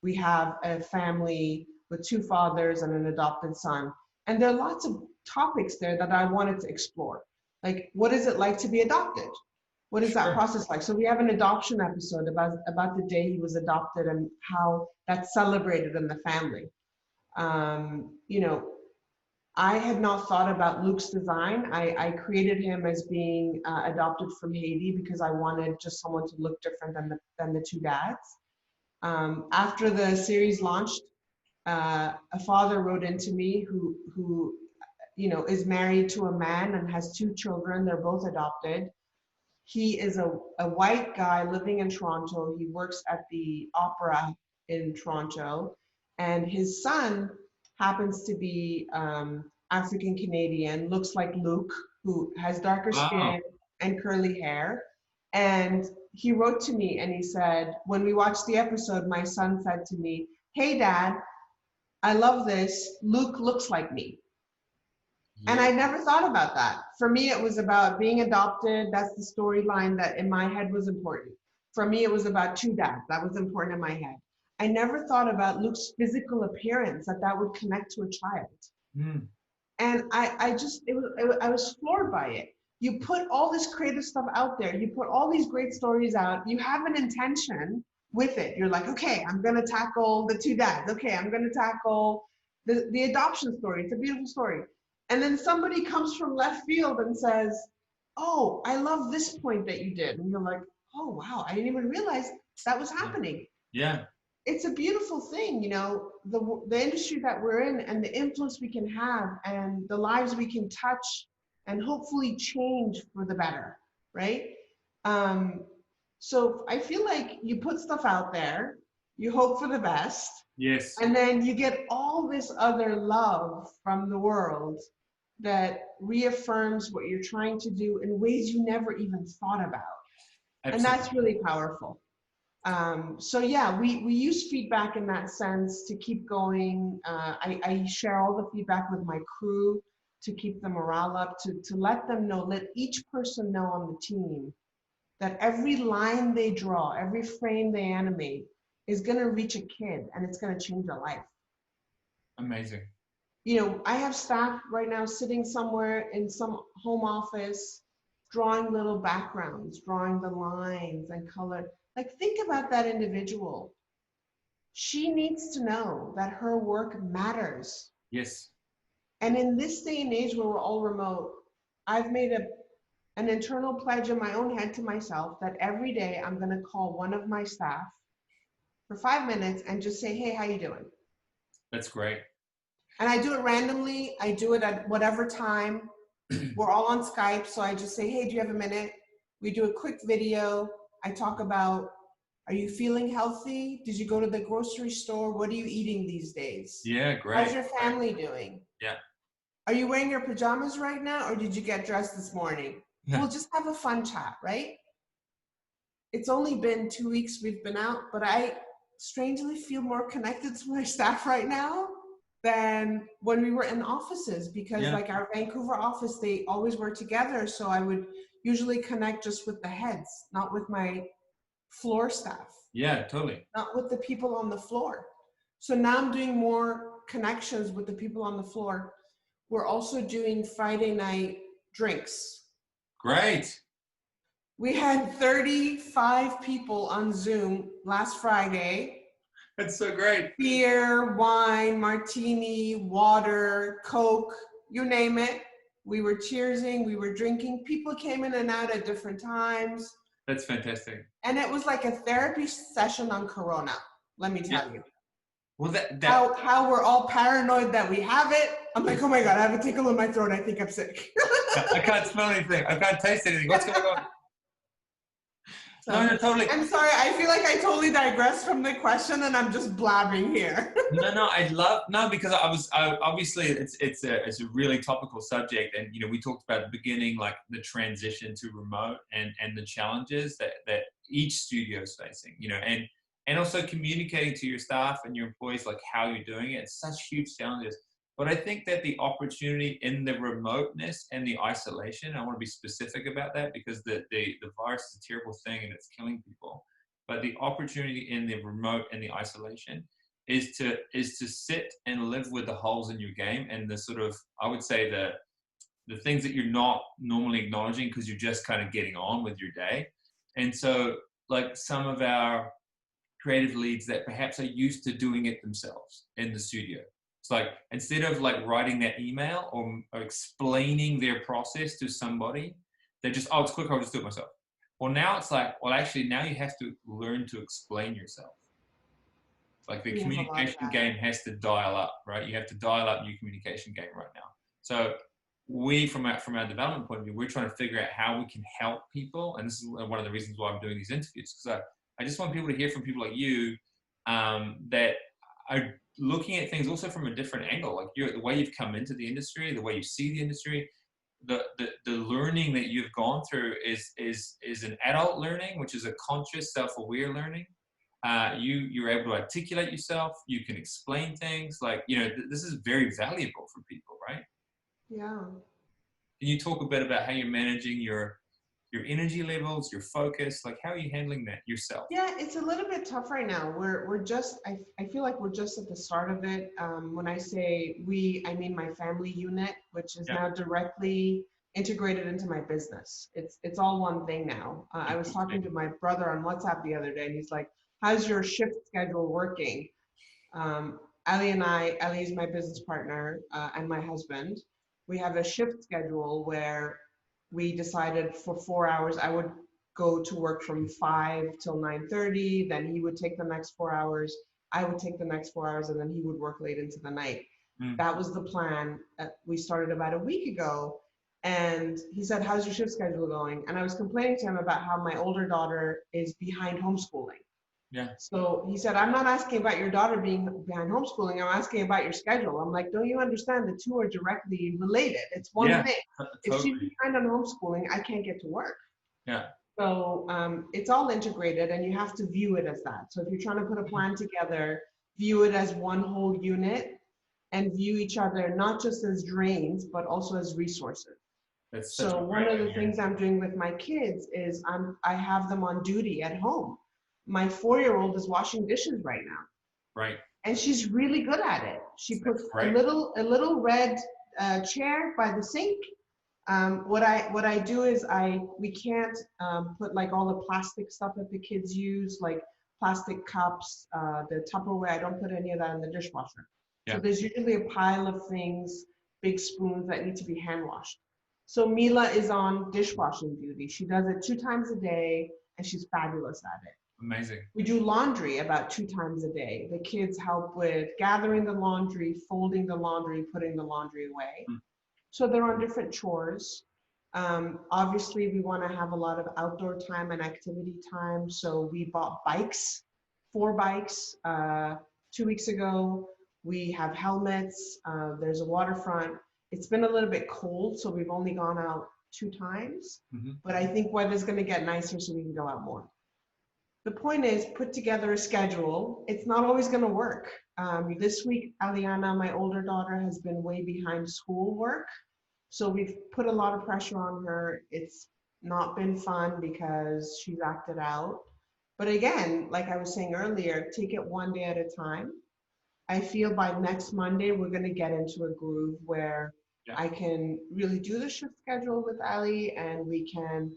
[SPEAKER 2] we have a family with two fathers and an adopted son. And there are lots of topics there that I wanted to explore. Like, what is it like to be adopted? What is that
[SPEAKER 1] Sure.
[SPEAKER 2] process like? So we have an adoption episode about the day he was adopted and how that's celebrated in the family. You know, I had not thought about Luke's design. I created him as being adopted from Haiti because I wanted just someone to look different than the two dads. After the series launched, a father wrote into me who you know is married to a man and has two children. They're both adopted. He is a white guy living in Toronto. He works at the opera in Toronto, and his son happens to be African Canadian, looks like Luke, who has darker
[SPEAKER 1] Wow.
[SPEAKER 2] skin and curly hair. And he wrote to me and he said, when we watched the episode, my son said to me, "Hey, Dad, I love this. Luke looks like me." And
[SPEAKER 1] Yeah.
[SPEAKER 2] I never thought about that. For me, it was about being adopted. That's the storyline that in my head was important. For me, it was about two dads. That was important in my head. I never thought about Luke's physical appearance, that that would connect to a child.
[SPEAKER 1] Mm.
[SPEAKER 2] And I just, I was floored by it. You put all this creative stuff out there. You put all these great stories out. You have an intention with it. You're like, okay, I'm going to tackle the two dads. Okay, I'm going to tackle the adoption story. It's a beautiful story. And then somebody comes from left field and says, "Oh, I love this point that you did." And you're like, "Oh, wow, I didn't even realize that was happening."
[SPEAKER 1] Yeah.
[SPEAKER 2] It's a beautiful thing, you know, the industry that we're in and the influence we can have and the lives we can touch and hopefully change for the better, right? Um, so I feel like you put stuff out there, you hope for the best,
[SPEAKER 1] Yes.
[SPEAKER 2] and then you get all this other love from the world that reaffirms what you're trying to do in ways you never even thought about. And
[SPEAKER 1] Absolutely.
[SPEAKER 2] that's really powerful. So yeah, we use feedback in that sense to keep going. I share all the feedback with my crew to keep the morale up, to let them know, let each person know on the team that every line they draw, every frame they animate is going to reach a kid and it's going to change their life.
[SPEAKER 1] Amazing.
[SPEAKER 2] You know, I have staff right now sitting somewhere in some home office, drawing little backgrounds, drawing the lines and color. Like, think about that individual. She needs to know that her work matters.
[SPEAKER 1] Yes.
[SPEAKER 2] And in this day and age where we're all remote, I've made an internal pledge in my own head to myself that every day I'm going to call one of my staff for 5 minutes and just say, "Hey, how you doing?"
[SPEAKER 1] That's great.
[SPEAKER 2] And I do it randomly. I do it at whatever time. We're all on Skype, so I just say, "Hey, do you have a minute?" We do a quick video. I talk about, are you feeling healthy? Did you go to the grocery store? What are you eating these days?
[SPEAKER 1] Yeah,
[SPEAKER 2] How's
[SPEAKER 1] great.
[SPEAKER 2] your family doing?
[SPEAKER 1] Yeah.
[SPEAKER 2] Are you wearing your pajamas right now, or did you get dressed this morning? We'll just have a fun chat, right? It's only been 2 weeks we've been out, but I strangely feel more connected to my staff right now than when we were in offices, because
[SPEAKER 1] Yeah.
[SPEAKER 2] like our Vancouver office, they always were together. So I would usually connect just with the heads, not with my floor staff,
[SPEAKER 1] Yeah, totally.
[SPEAKER 2] not with the people on the floor. So now I'm doing more connections with the people on the floor. We're also doing Friday night drinks.
[SPEAKER 1] Great.
[SPEAKER 2] We had 35 people on Zoom last Friday.
[SPEAKER 1] That's so great.
[SPEAKER 2] Beer, wine, martini, water, Coke, you name it. We were cheersing, we were drinking. People came in and out at different times.
[SPEAKER 1] That's fantastic.
[SPEAKER 2] And it was like a therapy session on Corona, let me
[SPEAKER 1] Yeah.
[SPEAKER 2] tell you.
[SPEAKER 1] Well,
[SPEAKER 2] How we're all paranoid that we have it. I'm like, oh my God, I have a tickle in my throat. I think I'm sick.
[SPEAKER 1] I can't smell anything. I can't taste anything. What's going on?
[SPEAKER 2] So,
[SPEAKER 1] No, totally.
[SPEAKER 2] I'm sorry. I feel like I totally digressed from the question and I'm just blabbing here.
[SPEAKER 1] Because obviously it's a really topical subject, and you know we talked about at the beginning, like the transition to remote and the challenges that each studio is facing, you know, and also communicating to your staff and your employees like how you're doing it. It's such huge challenges. But I think that the opportunity in the remoteness and the isolation, I want to be specific about that because the virus is a terrible thing and it's killing people. But the opportunity in the remote and the isolation is to sit and live with the holes in your game and the sort of, I would say, the things that you're not normally acknowledging because you're just kind of getting on with your day. And so like some of our creative leads that perhaps are used to doing it themselves in the studio. It's like, instead of like writing that email or explaining their process to somebody, they just, oh, it's quick, I'll just do it myself. Well, now it's like, well, actually now you have to learn to explain yourself. Like the communication game has to dial up, right? You have to dial up your communication game right now. So we, from our development point of view, we're trying to figure out how we can help people. And this is one of the reasons why I'm doing these interviews, because I just want people to hear from people like you, that are looking at things also from a different angle. Like the way you've come into the industry, the way you see the industry, the learning that you've gone through is an adult learning, which is a conscious, self-aware learning. You're able to articulate yourself. You can explain things. Like, this is very valuable for people, right?
[SPEAKER 2] Yeah.
[SPEAKER 1] Can you talk a bit about how you're managing your energy levels, your focus? Like, how are you handling that yourself?
[SPEAKER 2] Yeah, it's a little bit tough right now. We're just, I feel like we're just at the start of it. When I say we, I mean my family unit, which is now directly integrated into my business. It's all one thing now. I was talking to my brother on WhatsApp the other day, and he's like, "How's your shift schedule working?" Ali is my business partner, and my husband. We have a shift schedule where we decided for 4 hours I would go to work from 5 till 9:30, then he would take the next 4 hours, I would take the next 4 hours, and then he would work late into the night. That was the plan. We started about a week ago, and he said, "How's your shift schedule going?" And I was complaining to him about how my older daughter is behind homeschooling.
[SPEAKER 1] Yeah.
[SPEAKER 2] So he said, "I'm not asking about your daughter being behind homeschooling. I'm asking about your schedule." I'm like, "Don't you understand? The two are directly related. It's one thing.
[SPEAKER 1] Totally.
[SPEAKER 2] If she's behind on homeschooling, I can't get to work."
[SPEAKER 1] Yeah.
[SPEAKER 2] So it's all integrated, and you have to view it as that. So if you're trying to put a plan together, view it as one whole unit, and view each other not just as drains, but also as resources. So one of the things I'm doing with my kids is I have them on duty at home. My 4-year-old is washing dishes right now.
[SPEAKER 1] Right.
[SPEAKER 2] And she's really good at it. She puts a little red chair by the sink. What I do is we can't put like all the plastic stuff that the kids use, like plastic cups, the Tupperware. I don't put any of that in the dishwasher. Yeah. So there's usually a pile of things, big spoons that need to be hand washed. So Mila is on dishwashing duty. She does it 2 times a day, and she's fabulous at it.
[SPEAKER 1] Amazing.
[SPEAKER 2] We do laundry about 2 times a day. The kids help with gathering the laundry, folding the laundry, putting the laundry away. So they're on different chores. Obviously, we want to have a lot of outdoor time and activity time. So we bought bikes, 4 bikes 2 weeks ago. We have helmets. There's a waterfront. It's been a little bit cold, so we've only gone out 2 times. But I think weather's going to get nicer, so we can go out more. The point is, put together a schedule. It's not always going to work. This week, Aliana, my older daughter, has been way behind schoolwork. So we've put a lot of pressure on her. It's not been fun because she's acted out. But again, like I was saying earlier, take it one day at a time. I feel by next Monday, we're going to get into a groove where I can really do the shift schedule with Ali, and we can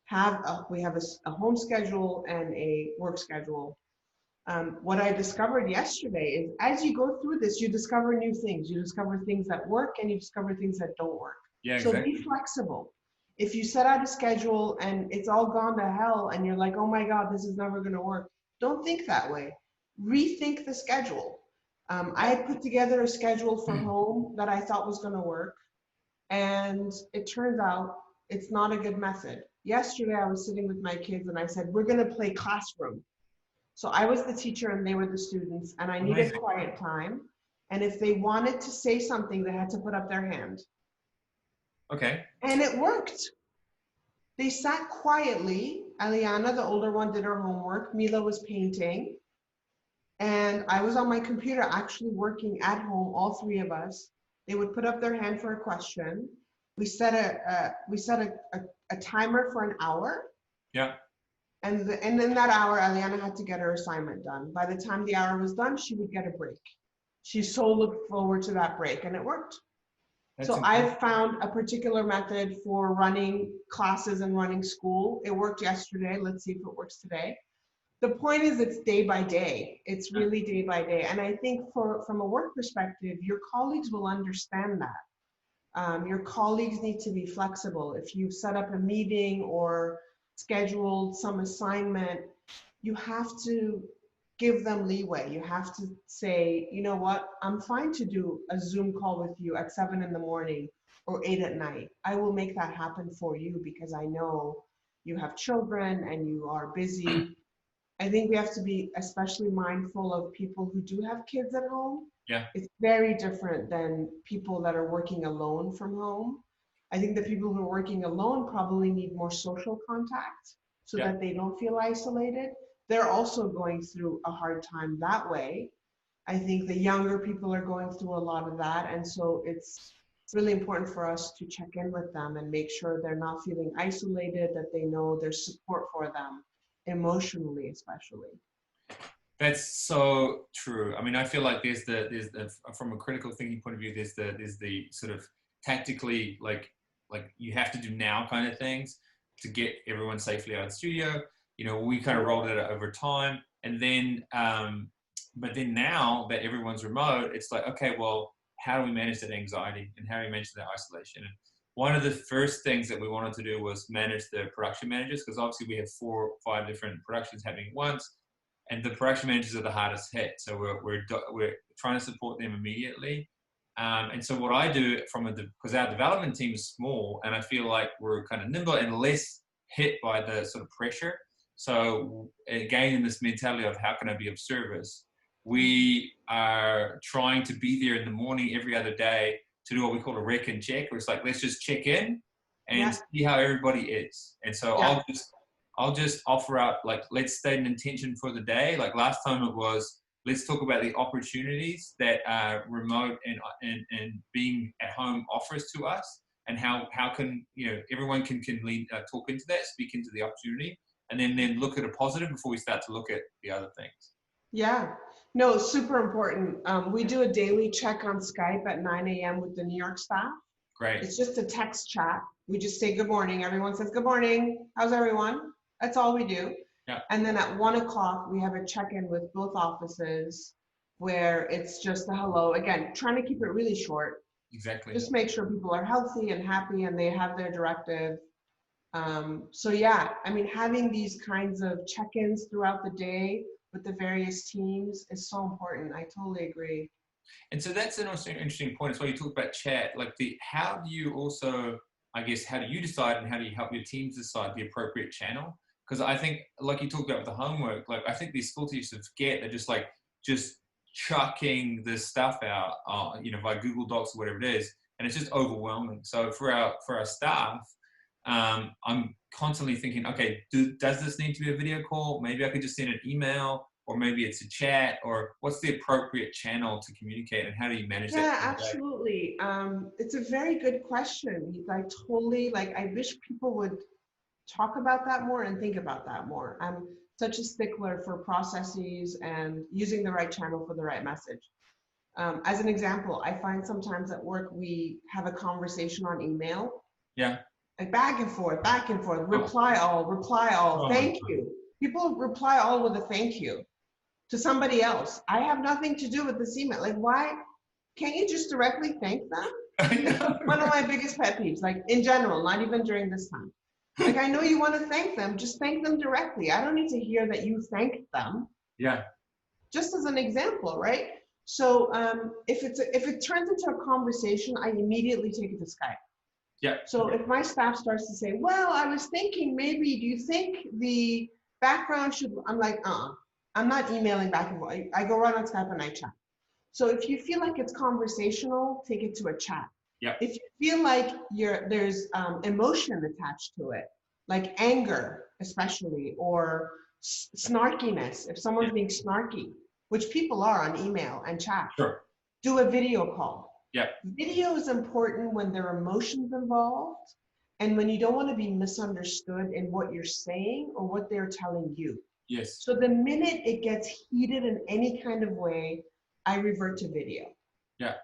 [SPEAKER 2] have a home schedule and a work schedule. What I discovered yesterday is as you go through this, you discover new things. You discover things that work, and you discover things that don't work.
[SPEAKER 1] Yeah, exactly.
[SPEAKER 2] So be flexible. If you set out a schedule and it's all gone to hell and you're like, "Oh my God, this is never going to work," don't think that way. Rethink the schedule. I had put together a schedule for home that I thought was going to work, and it turns out it's not a good method. Yesterday, I was sitting with my kids and I said, "We're going to play classroom." So I was the teacher and they were the students, and I needed quiet time. And if they wanted to say something, they had to put up their hand.
[SPEAKER 1] Okay.
[SPEAKER 2] And it worked. They sat quietly. Aliana, the older one, did her homework. Mila was painting. And I was on my computer actually working at home, all 3 of us. They would put up their hand for a question. We set a timer for an hour.
[SPEAKER 1] Yeah.
[SPEAKER 2] And in that hour, Aliana had to get her assignment done. By the time the hour was done, she would get a break. She so looked forward to that break, and it worked. So I've found a particular method for running classes and running school. It worked yesterday. Let's see if it works today. The point is, it's day by day. It's really day by day. And I think from a work perspective, your colleagues will understand that. Your colleagues need to be flexible. If you've set up a meeting or scheduled some assignment, you have to give them leeway. You have to say, "You know what, I'm fine to do a Zoom call with you at 7 in the morning, or 8 at night. I will make that happen for you because I know you have children and you are busy. I think we have to be especially mindful of people who do have kids at home.
[SPEAKER 1] Yeah.
[SPEAKER 2] It's very different than people that are working alone from home. I think the people who are working alone probably need more social contact so
[SPEAKER 1] Yeah.
[SPEAKER 2] that they don't feel isolated. They're also going through a hard time that way. I think the younger people are going through a lot of that. And so it's really important for us to check in with them and make sure they're not feeling isolated, that they know there's support for them, emotionally, especially.
[SPEAKER 1] That's so true. I mean, I feel like there's the from a critical thinking point of view, there's the sort of tactically like you have to do now kind of things to get everyone safely out of the studio. You know, we kind of rolled it out over time, and then but then now that everyone's remote, it's like, okay, well, how do we manage that anxiety and how do we manage that isolation? And one of the first things that we wanted to do was manage the production managers, because obviously we have 4 or 5 different productions happening at once. And the production managers are the hardest hit, so we're trying to support them immediately. And so what I do because our development team is small, and I feel like we're kind of nimble and less hit by the sort of pressure. So again, in this mentality of how can I be of service, we are trying to be there in the morning every other day to do what we call a rec and check, where it's like, let's just check in and see how everybody is. And so I'll just offer up, like, let's state an intention for the day. Like last time it was, let's talk about the opportunities that remote and being at home offers to us, and how can, you know, everyone can talk into that, speak into the opportunity, and then look at a positive before we start to look at the other things.
[SPEAKER 2] Yeah, no, super important. We do a daily check on Skype at 9 a.m. with the New York staff.
[SPEAKER 1] Great.
[SPEAKER 2] It's just a text chat. We just say good morning. Everyone says good morning. How's everyone? That's all we do.
[SPEAKER 1] Yeah.
[SPEAKER 2] And then at 1 o'clock, we have a check-in with both offices where it's just a hello. Again, trying to keep it really short.
[SPEAKER 1] Exactly.
[SPEAKER 2] Just make sure people are healthy and happy and they have their directive. So yeah, I mean, having these kinds of check-ins throughout the day with the various teams is so important. I totally agree.
[SPEAKER 1] And so that's an also interesting point. It's why you talk about chat. Like how do you also, I guess, how do you decide and how do you help your teams decide the appropriate channel? Because I think, like you talked about with the homework, like I think these school teachers forget they're just chucking this stuff out, you know, via Google Docs or whatever it is, and it's just overwhelming. So for our staff, I'm constantly thinking, okay, does this need to be a video call? Maybe I could just send an email, or maybe it's a chat, or what's the appropriate channel to communicate, and how do you manage that?
[SPEAKER 2] Yeah, absolutely. It's a very good question. Like totally, like I wish people would talk about that more and think about that more. I'm such a stickler for processes and using the right channel for the right message. As an example, I find sometimes at work we have a conversation on email.
[SPEAKER 1] Yeah.
[SPEAKER 2] Like back and forth, reply all, thank you. People reply all with a thank you to somebody else. I have nothing to do with this email. Like, why can't you just directly thank them?
[SPEAKER 1] I know.
[SPEAKER 2] One of my biggest pet peeves, like in general, not even during this time. Like, I know you want to thank them, just thank them directly. I don't need to hear that you thanked them.
[SPEAKER 1] Yeah.
[SPEAKER 2] Just as an example, right? So if it turns into a conversation, I immediately take it to Skype.
[SPEAKER 1] Yeah.
[SPEAKER 2] So if my staff starts to say, well, I was thinking maybe, do you think the background should, I'm like, I'm not emailing back and forth. I go right on Skype and I chat. So if you feel like it's conversational, take it to a chat.
[SPEAKER 1] Yeah.
[SPEAKER 2] If you feel like there's emotion attached to it, like anger, especially, or snarkiness, if someone's being snarky, which people are on email and chat,
[SPEAKER 1] Sure.
[SPEAKER 2] do a video call.
[SPEAKER 1] Yeah.
[SPEAKER 2] Video is important when there are emotions involved and when you don't want to be misunderstood in what you're saying or what they're telling you.
[SPEAKER 1] Yes.
[SPEAKER 2] So the minute it gets heated in any kind of way, I revert to video.
[SPEAKER 1] Yeah.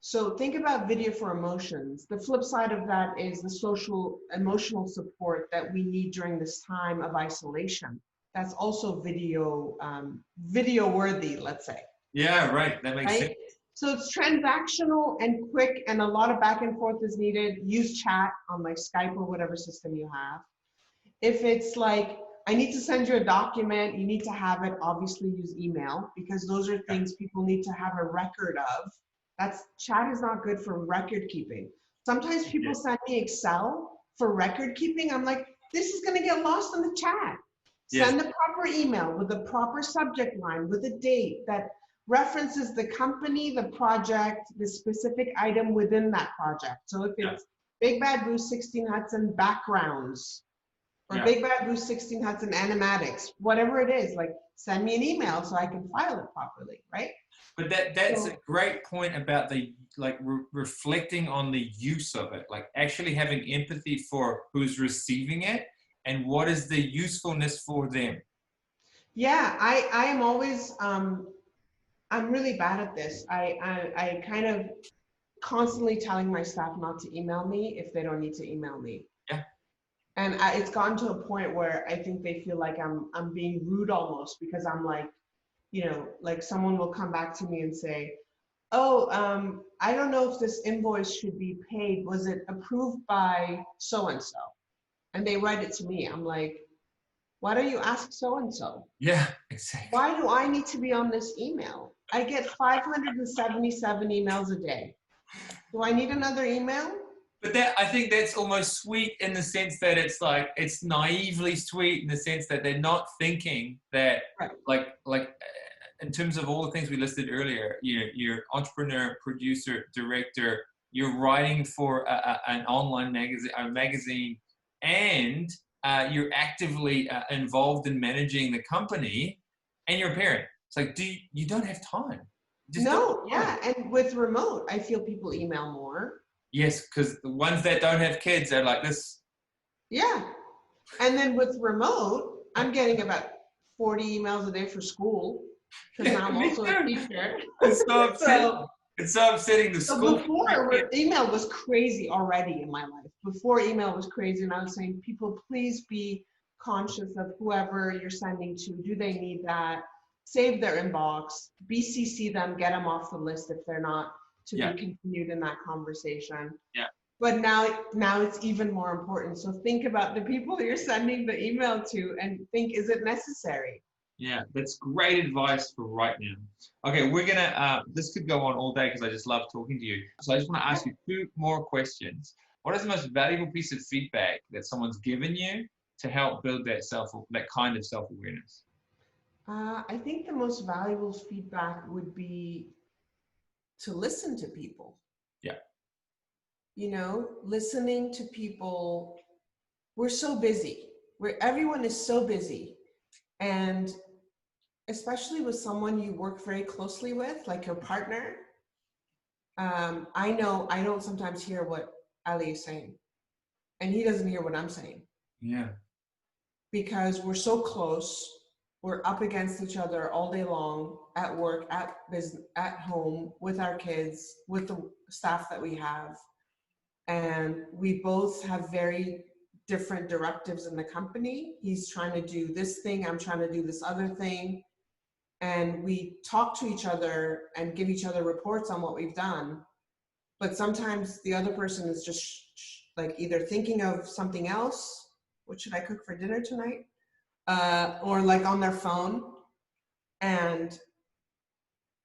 [SPEAKER 2] So think about video for emotions. The flip side of that is the social, emotional support that we need during this time of isolation. That's also video worthy, let's say.
[SPEAKER 1] Yeah, right. That makes sense.
[SPEAKER 2] So it's transactional and quick, and a lot of back and forth is needed. Use chat on like Skype or whatever system you have. If it's like, I need to send you a document, you need to have it, obviously use email, because those are things people need to have a record of Chat is not good for record keeping. Sometimes people
[SPEAKER 1] Yeah.
[SPEAKER 2] send me Excel for record keeping. I'm like, this is going to get lost in the chat.
[SPEAKER 1] Yes.
[SPEAKER 2] Send the proper email with the proper subject line, with a date that references the company, the project, the specific item within that project. So if
[SPEAKER 1] Yeah.
[SPEAKER 2] it's Big Bad Blue 16 Hudson backgrounds, or
[SPEAKER 1] Yeah.
[SPEAKER 2] Big Bad Blue 16 Hudson animatics, whatever it is, like send me an email so I can file it properly, right?
[SPEAKER 1] But that's a great point about the reflecting on the use of it, like actually having empathy for who's receiving it and what is the usefulness for them.
[SPEAKER 2] Yeah, I am always I'm really bad at this. I kind of constantly telling my staff not to email me if they don't need to email me.
[SPEAKER 1] Yeah.
[SPEAKER 2] And it's gotten to a point where I think they feel like I'm being rude almost, because I'm like, you know, like someone will come back to me and say, oh, I don't know if this invoice should be paid. Was it approved by so-and-so? And they write it to me. I'm like, why don't you ask so-and-so?
[SPEAKER 1] Yeah, exactly.
[SPEAKER 2] Why do I need to be on this email? I get 577 emails a day. Do I need another email?
[SPEAKER 1] But that, I think that's almost sweet in the sense that it's like, it's naively sweet in the sense that they're not thinking that,
[SPEAKER 2] Right.
[SPEAKER 1] like in terms of all the things we listed earlier, you're entrepreneur, producer, director, you're writing for an online magazine, and you're actively involved in managing the company, and you're a parent. It's like, you don't have time. Just
[SPEAKER 2] No, yeah. And with remote, I feel people email more.
[SPEAKER 1] Yes, because the ones that don't have kids are like this.
[SPEAKER 2] Yeah. And then with remote, I'm getting about 40 emails a day for school, because now I'm
[SPEAKER 1] Me
[SPEAKER 2] also a
[SPEAKER 1] too.
[SPEAKER 2] teacher.
[SPEAKER 1] It's so upsetting.
[SPEAKER 2] So,
[SPEAKER 1] It's so upsetting. The
[SPEAKER 2] so
[SPEAKER 1] school.
[SPEAKER 2] before, email was crazy already in my life. Before email was crazy, and I was saying, people, please be conscious of whoever you're sending to. Do they need that? Save their inbox, BCC them, get them off the list if they're not to
[SPEAKER 1] Yeah.
[SPEAKER 2] be continued in that conversation.
[SPEAKER 1] Yeah.
[SPEAKER 2] But now it's even more important. So think about the people you're sending the email to and think, is it necessary?
[SPEAKER 1] Yeah, that's great advice for right now. Okay, we're gonna. This could go on all day because I just love talking to you. So I just want to ask you two more questions. What is the most valuable piece of feedback that someone's given you to help build that kind of self-awareness?
[SPEAKER 2] I think the most valuable feedback would be to listen to people.
[SPEAKER 1] Yeah.
[SPEAKER 2] You know, listening to people. We're so busy. Everyone is so busy. And especially with someone you work very closely with, like your partner, I know I don't sometimes hear what Ali is saying, and he doesn't hear what I'm saying.
[SPEAKER 1] Yeah.
[SPEAKER 2] Because we're so close, we're up against each other all day long, at work, at business, at home, with our kids, with the staff that we have. And we both have very different directives in the company. He's trying to do this thing, I'm trying to do this other thing. And we talk to each other and give each other reports on what we've done. But sometimes the other person is just like either thinking of something else. What should I cook for dinner tonight? Or like on their phone. And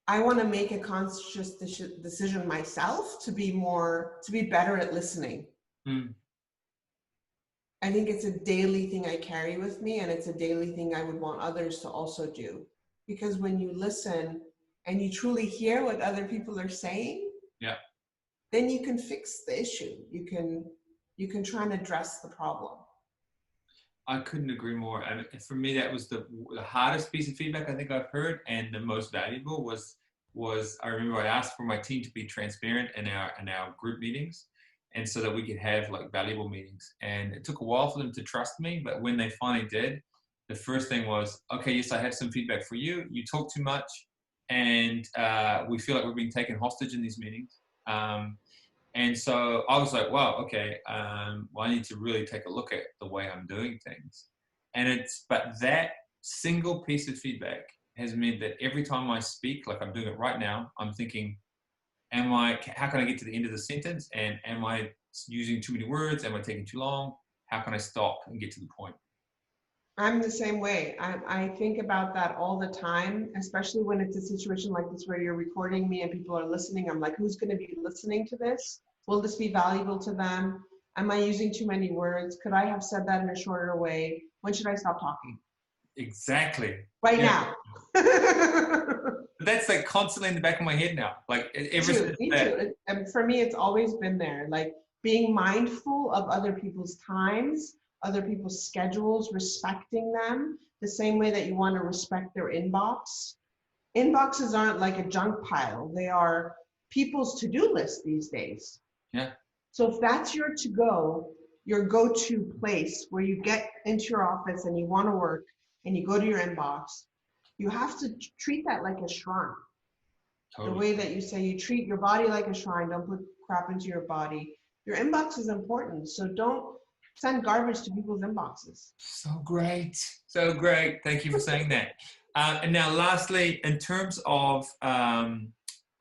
[SPEAKER 2] I want to make a conscious decision myself to be better at listening.
[SPEAKER 1] Mm.
[SPEAKER 2] I think it's a daily thing I carry with me, and it's a daily thing I would want others to also do. Because when you listen and you truly hear what other people are saying,
[SPEAKER 1] yeah,
[SPEAKER 2] then you can fix the issue. You can try and address the problem.
[SPEAKER 1] I couldn't agree more. I mean, for me, that was the hardest piece of feedback I think I've heard, and the most valuable was I remember I asked for my team to be transparent in our group meetings, and so that we could have like valuable meetings. And it took a while for them to trust me, but when they finally did, the first thing was, okay, yes, I have some feedback for you. You talk too much, and we feel like we're being taken hostage in these meetings. And so I was like, wow, okay, well, I need to really take a look at the way I'm doing things. But that single piece of feedback has meant that every time I speak, like I'm doing it right now, I'm thinking, how can I get to the end of the sentence? And am I using too many words? Am I taking too long? How can I stop and get to the point?
[SPEAKER 2] I'm the same way. I think about that all the time, especially when it's a situation like this where you're recording me and people are listening. I'm like, who's going to be listening to this? Will this be valuable to them? Am I using too many words? Could I have said that in a shorter way? When should I stop talking?
[SPEAKER 1] Exactly.
[SPEAKER 2] Right
[SPEAKER 1] Yeah.
[SPEAKER 2] now.
[SPEAKER 1] That's like constantly in the back of my head now. Like ever since
[SPEAKER 2] Me
[SPEAKER 1] that.
[SPEAKER 2] too. And for me, it's always been there. Like being mindful of other people's times, other people's schedules, respecting them the same way that you want to respect their inbox. Inboxes aren't like a junk pile. They are people's to-do list these days.
[SPEAKER 1] Yeah.
[SPEAKER 2] So if that's your go-to place where you get into your office and you want to work and you go to your inbox, you have to treat that like a shrine. The
[SPEAKER 1] Totally.
[SPEAKER 2] way that you say you treat your body like a shrine, don't put crap into your body. Your inbox is important, so don't send garbage to people's inboxes.
[SPEAKER 1] So great. So great. Thank you for saying that. And now lastly, in terms of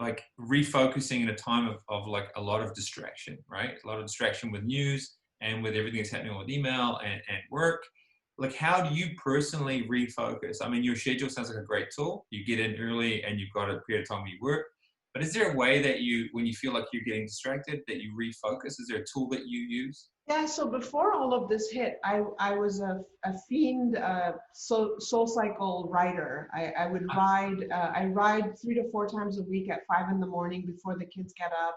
[SPEAKER 1] like refocusing in a time of like a lot of distraction, right? A lot of distraction with news and with everything that's happening with email and work. Like, how do you personally refocus? I mean, your schedule sounds like a great tool. You get in early and you've got a period of time where you work. But is there a way that you, when you feel like you're getting distracted, that you refocus? Is there a tool that you use?
[SPEAKER 2] Yeah, so before all of this hit, I was a fiend soul cycle rider. I would ride, I ride 3 to 4 times a week at 5 in the morning before the kids get up.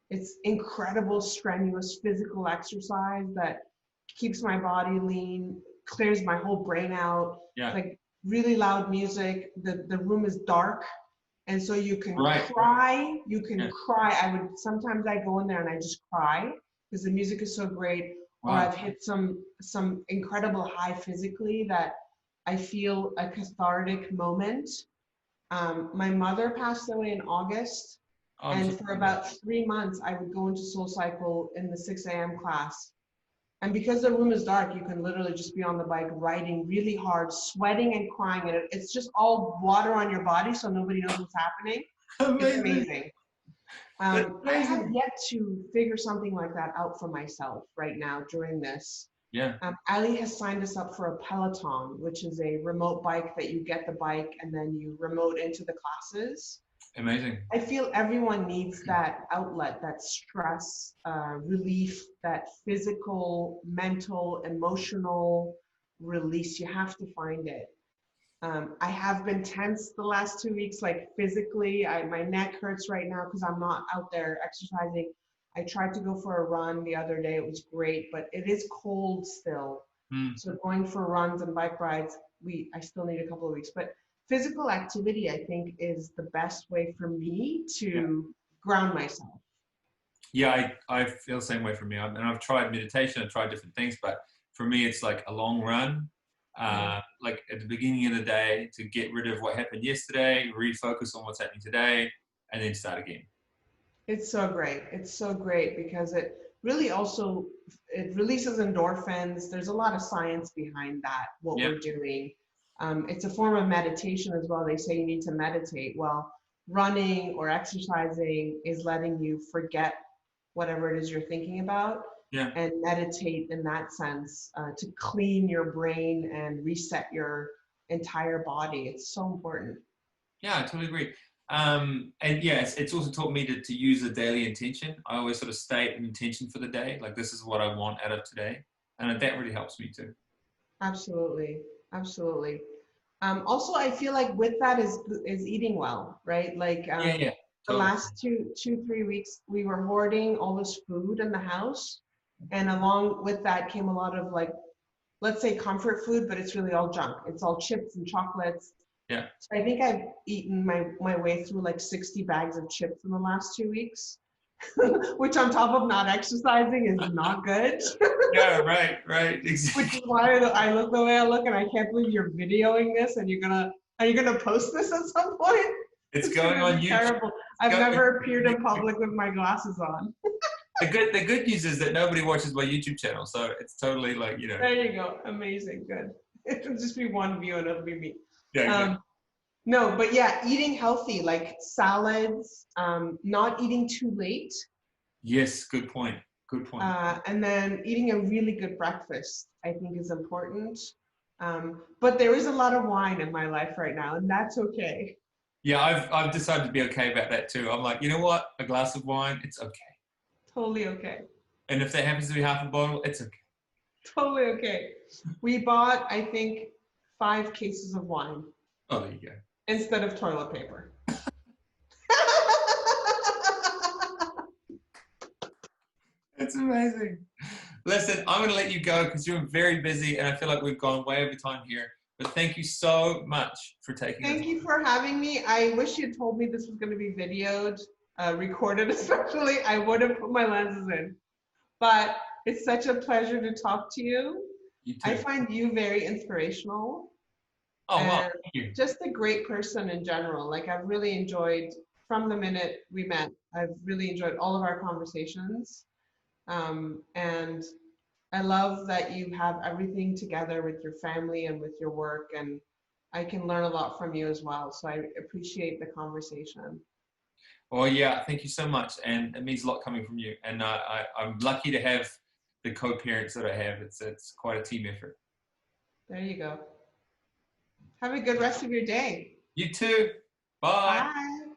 [SPEAKER 2] It's incredible, strenuous physical exercise that keeps my body lean, clears my whole brain out.
[SPEAKER 1] Yeah.
[SPEAKER 2] Like really loud music. The room is dark. And so you can
[SPEAKER 1] Right.
[SPEAKER 2] cry, you can
[SPEAKER 1] Yeah.
[SPEAKER 2] cry. Sometimes I go in there and I just cry because the music is so great. Or
[SPEAKER 1] Wow.
[SPEAKER 2] I've hit some incredible high physically that I feel a cathartic moment. My mother passed away in August,
[SPEAKER 1] I'm
[SPEAKER 2] and
[SPEAKER 1] so
[SPEAKER 2] for about 3 months, I would go into Soul Cycle in the 6 a.m. class. And because the room is dark, you can literally just be on the bike riding really hard, sweating and crying. And it's just all water on your body, so nobody knows what's happening. It's amazing. I have yet to figure something like that out for myself right now during this.
[SPEAKER 1] Yeah.
[SPEAKER 2] Ali has signed us up for a Peloton, which is a remote bike that you get the bike and then you remote into the classes.
[SPEAKER 1] Amazing.
[SPEAKER 2] I feel everyone needs that outlet, that stress relief, that physical, mental, emotional release. You have to find it. I have been tense the last 2 weeks, like physically. My neck hurts right now because I'm not out there exercising. I tried to go for a run the other day. It was great, but it is cold still. So going for runs and bike rides, I still need a couple of weeks. But physical activity, I think, is the best way for me to ground myself.
[SPEAKER 1] Yeah, I feel the same way for me. And I've tried meditation, I've tried different things, but for me, it's like a long run, like at the beginning of the day to get rid of what happened yesterday, refocus on what's happening today, and then start again.
[SPEAKER 2] It's so great. It's so great because it really also, it releases endorphins. There's a lot of science behind that, what
[SPEAKER 1] Yeah.
[SPEAKER 2] we're doing. It's a form of meditation as well. They say you need to meditate. Well, running or exercising is letting you forget whatever it is you're thinking about and meditate in that sense to clean your brain and reset your entire body. It's so important.
[SPEAKER 1] Yeah, I totally agree. And yeah, it's also taught me to use a daily intention. I always sort of state an intention for the day, like this is what I want out of today. And that really helps me too.
[SPEAKER 2] Absolutely. Absolutely. Also, I feel like with that is eating well, right? Like
[SPEAKER 1] Yeah,
[SPEAKER 2] the
[SPEAKER 1] totally.
[SPEAKER 2] last 3 weeks, we were hoarding all this food in the house. And along with that came a lot of like, let's say comfort food, but it's really all junk. It's all chips and chocolates.
[SPEAKER 1] Yeah.
[SPEAKER 2] So I think I've eaten my way through like 60 bags of chips in the last 2 weeks, which on top of not exercising is not good.
[SPEAKER 1] Yeah, right. Exactly.
[SPEAKER 2] Which is why I look the way I look, and I can't believe you're videoing this, and are you gonna post this at some point?
[SPEAKER 1] It's
[SPEAKER 2] It's
[SPEAKER 1] going
[SPEAKER 2] gonna
[SPEAKER 1] on
[SPEAKER 2] be
[SPEAKER 1] YouTube.
[SPEAKER 2] terrible. I've never appeared in public with my glasses on.
[SPEAKER 1] The good news is that nobody watches my YouTube channel, so it's totally like, you know.
[SPEAKER 2] There you go. Amazing. Good. It'll just be one view, and it'll be me.
[SPEAKER 1] Yeah, exactly.
[SPEAKER 2] No, but yeah, eating healthy, like salads, not eating too late.
[SPEAKER 1] Yes, good point. Good point.
[SPEAKER 2] And then eating a really good breakfast, I think is important. But there is a lot of wine in my life right now, and that's okay.
[SPEAKER 1] Yeah, I've decided to be okay about that too. I'm like, you know what? A glass of wine, it's okay.
[SPEAKER 2] Totally okay.
[SPEAKER 1] And if that happens to be half a bottle, it's okay.
[SPEAKER 2] Totally okay. We bought, I think, 5 cases of wine
[SPEAKER 1] Oh, there you go.
[SPEAKER 2] instead of toilet paper.
[SPEAKER 1] It's amazing. Listen, I'm going to let you go because you're very busy and I feel like we've gone way over time here. But thank you so much for taking
[SPEAKER 2] Thank you for having me. I wish you had told me this was going to be videoed, recorded especially. I would have put my lenses in. But it's such a pleasure to talk to you.
[SPEAKER 1] You too.
[SPEAKER 2] I find you very inspirational.
[SPEAKER 1] Oh,
[SPEAKER 2] and
[SPEAKER 1] wow. Thank you.
[SPEAKER 2] just a great person in general. Like I've really enjoyed from the minute we met, I've really enjoyed all of our conversations. And I love that you have everything together with your family and with your work, and I can learn a lot from you as well. So I appreciate the conversation.
[SPEAKER 1] Well, yeah, thank you so much. And it means a lot coming from you. And I'm lucky to have the co-parents that I have. It's quite a team effort.
[SPEAKER 2] There you go. Have a good rest of your day.
[SPEAKER 1] You too. Bye.
[SPEAKER 2] Bye.